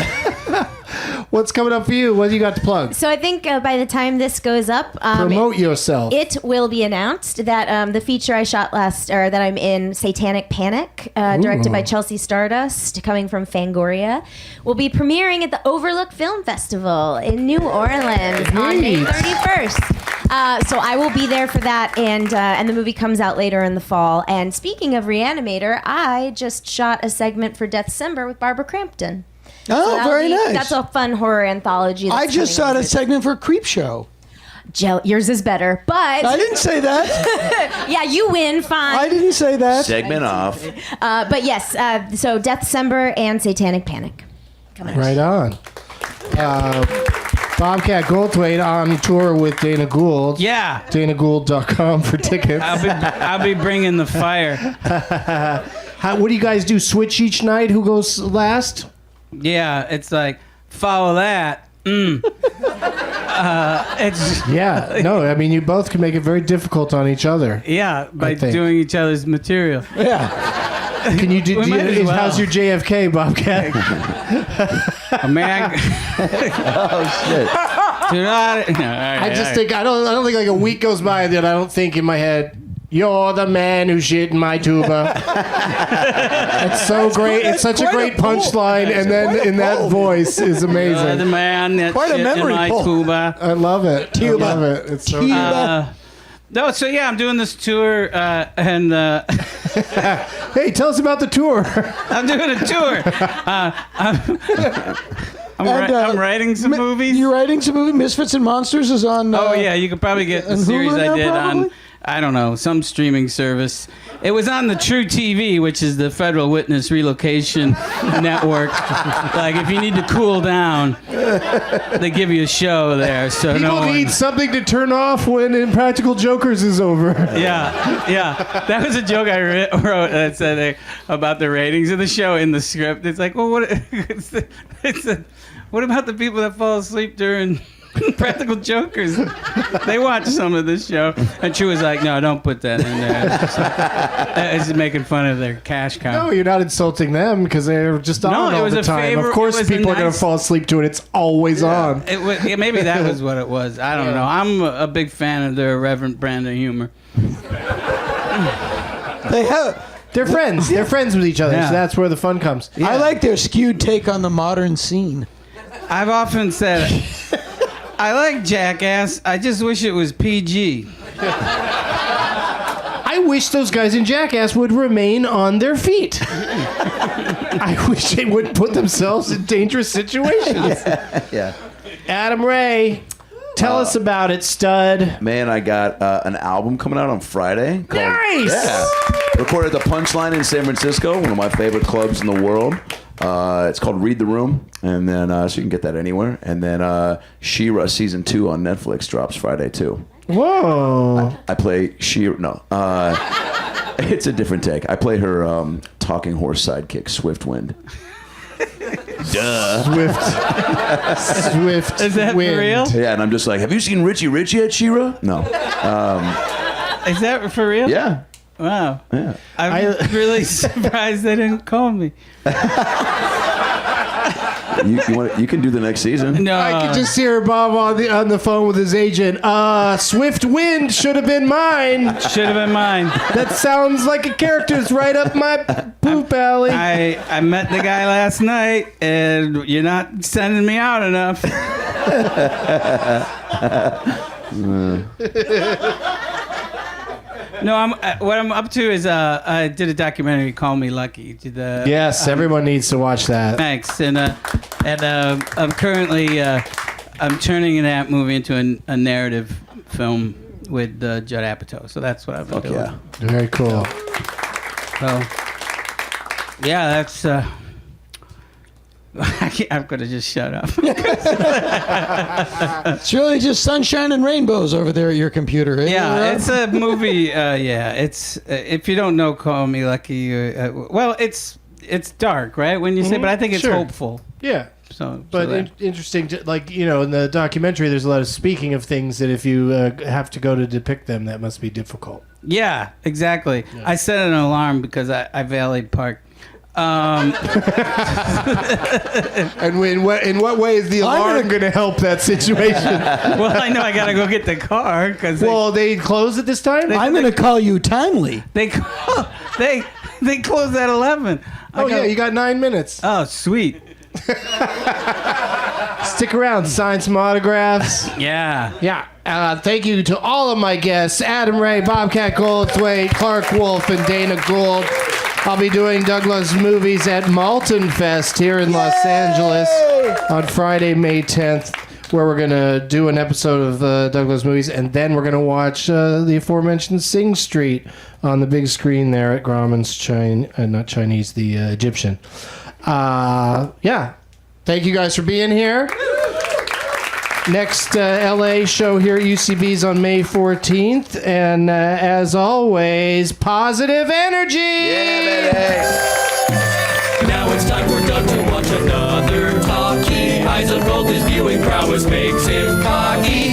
B: what's coming up for you? What do you got to plug?
E: So I think by the time this goes up,
B: Promote yourself.
E: it will be announced that the feature I shot that I'm in, Satanic Panic, directed by Chelsea Stardust, coming from Fangoria, will be premiering at the Overlook Film Festival in New Orleans on May
B: Neat.
E: 31st. So I will be there for that, and the movie comes out later in the fall. And speaking of Reanimator, I just shot a segment for Deathcember with Barbara Crampton.
C: Oh,
E: That'll
C: very
E: be-
C: nice.
E: That's a fun horror anthology.
C: I just saw a segment for Creep Show.
E: Yours is better, but
C: I didn't say that.
E: yeah, you win. Fine.
C: I didn't say that.
D: Segment off.
E: But yes, so Deathcember and Satanic Panic.
B: Right on. Bobcat Goldthwait on tour with Dana Gould.
F: Yeah,
B: DanaGould.com for tickets.
F: I'll be bringing the fire.
B: What do you guys do? Switch each night? Who goes last?
F: Yeah, it's like follow that. It's
B: Yeah. No, I mean, you both can make it very difficult on each other.
F: yeah by
B: think.
F: doing each other's material.
C: Yeah.
B: Can you do?
F: We might as well.
B: How's your JFK, Bobcat?
F: A man.
D: Oh shit.
B: I just think I don't think like a week goes by that I don't think in my head, you're the man who shit in my tuba. It's so great. It's such a
C: quite
B: great
C: a pull.
B: punchline, and then in that voice is
F: The
B: amazing.
F: man that
C: Quite a
F: shit in
C: memory
F: my
C: pull.
F: tuba.
B: I love it.
C: Tuba.
B: I love it. It's so.
C: Tuba.
F: No, so yeah, I'm doing this tour, and
B: Hey, tell us about the tour.
F: I'm doing a tour. I'm writing some movies.
C: You're writing some movies? Misfits and Monsters is on.
F: Oh yeah, you could probably get the
C: on
F: series
C: Hulu
F: I
C: now,
F: did
C: probably?
F: on, I don't know, some streaming service. It was on the True TV, which is the Federal Witness Relocation Network. Like, if you need to cool down, they give you a show there. So
B: People need something to turn off when Impractical Jokers is over.
F: Yeah. That was a joke I wrote that said about the ratings of the show in the script. It's like, well, what about the people that fall asleep during Practical Jokers? They watch some of this show. And True was like, no, don't put that in there. It's making fun of their cash cow.
B: No, you're not insulting them because they're just on
F: it
B: all
F: was
B: the
F: a
B: time.
F: favor-
B: Of course,
F: it was a
B: people are going
F: nice-
B: to fall asleep to it. It's always on.
F: Maybe that was what it was. I don't know. I'm a big fan of their irreverent brand of humor.
B: They're friends. They're friends with each other,
F: Yeah.
B: so that's where the fun comes.
C: I like their skewed take on the modern scene.
F: I've often said, I like Jackass. I just wish it was PG.
B: I wish those guys in Jackass would remain on their feet. I wish they wouldn't put themselves in dangerous situations.
D: Yeah.
B: Adam Ray, tell us about it, stud.
D: Man, I got an album coming out on Friday. Called,
B: Nice!
D: Yeah. Recorded at the Punchline in San Francisco, one of my favorite clubs in the world. It's called Read the Room, and then so you can get that anywhere. And then She-Ra season 2 on Netflix drops Friday too.
B: Whoa.
D: I play She-Ra. No, it's a different take. I play her talking horse sidekick, Swiftwind. Duh.
B: Swift.
F: Is that for
B: wind.
F: real?
D: Yeah, and I'm just like, have you seen Richie Rich yet, She-Ra? No.
F: Is that for real?
D: Yeah.
F: Wow.
D: Yeah.
F: I'm really surprised they didn't call me.
D: You can do the next season.
F: No.
B: I can just hear Bob on the phone with his agent. Swift Wind should have been mine.
F: Should have been mine.
B: That sounds like a character's right up my poop alley.
F: I met the guy last night, and you're not sending me out enough. No, what I'm up to is I did a documentary, Call Me Lucky.
B: Yes, everyone needs to watch that.
F: Thanks, and I'm currently I'm turning that movie into a narrative film with Judd Apatow. So that's what I've been doing.
D: Yeah.
B: Very cool.
F: So yeah, that's. I'm gonna just shut up.
C: It's really just sunshine and rainbows over there at your computer. Eh?
F: Yeah, it's a movie. Yeah, it's if you don't know, Call Me Lucky. Well, it's dark, right? When you say, but I think it's
B: Sure.
F: hopeful.
B: Yeah.
F: But
B: Interesting, like, in the documentary, there's a lot of speaking of things that if you have to go to depict them, that must be difficult.
F: yeah, exactly. Yeah. I set an alarm because I valet parked.
B: And in what way is the alarm going to help that situation?
F: Well, I know I got to go get the car because
B: they close at this time?
C: I'm going to call you timely.
F: they close at 11.
B: You got 9 minutes.
F: Oh, sweet.
B: Stick around, sign some autographs.
F: Yeah.
B: Yeah. Thank you to all of my guests, Adam Ray, Bobcat Goldthwait, Clarke Wolfe, and Dana Gould. I'll be doing Douglas Movies at Malton Fest here in Los Angeles on Friday, May 10th, where we're going to do an episode of Douglas Movies, and then we're going to watch the aforementioned Sing Street on the big screen there at Grauman's not Chinese, the Egyptian. Yeah. Thank you guys for being here. Next LA show here at UCB's on May 14th. And as always, positive energy!
D: Yeah, baby.
A: Now it's time for Doug to watch another talkie. Eyes of gold, his viewing prowess makes him cocky.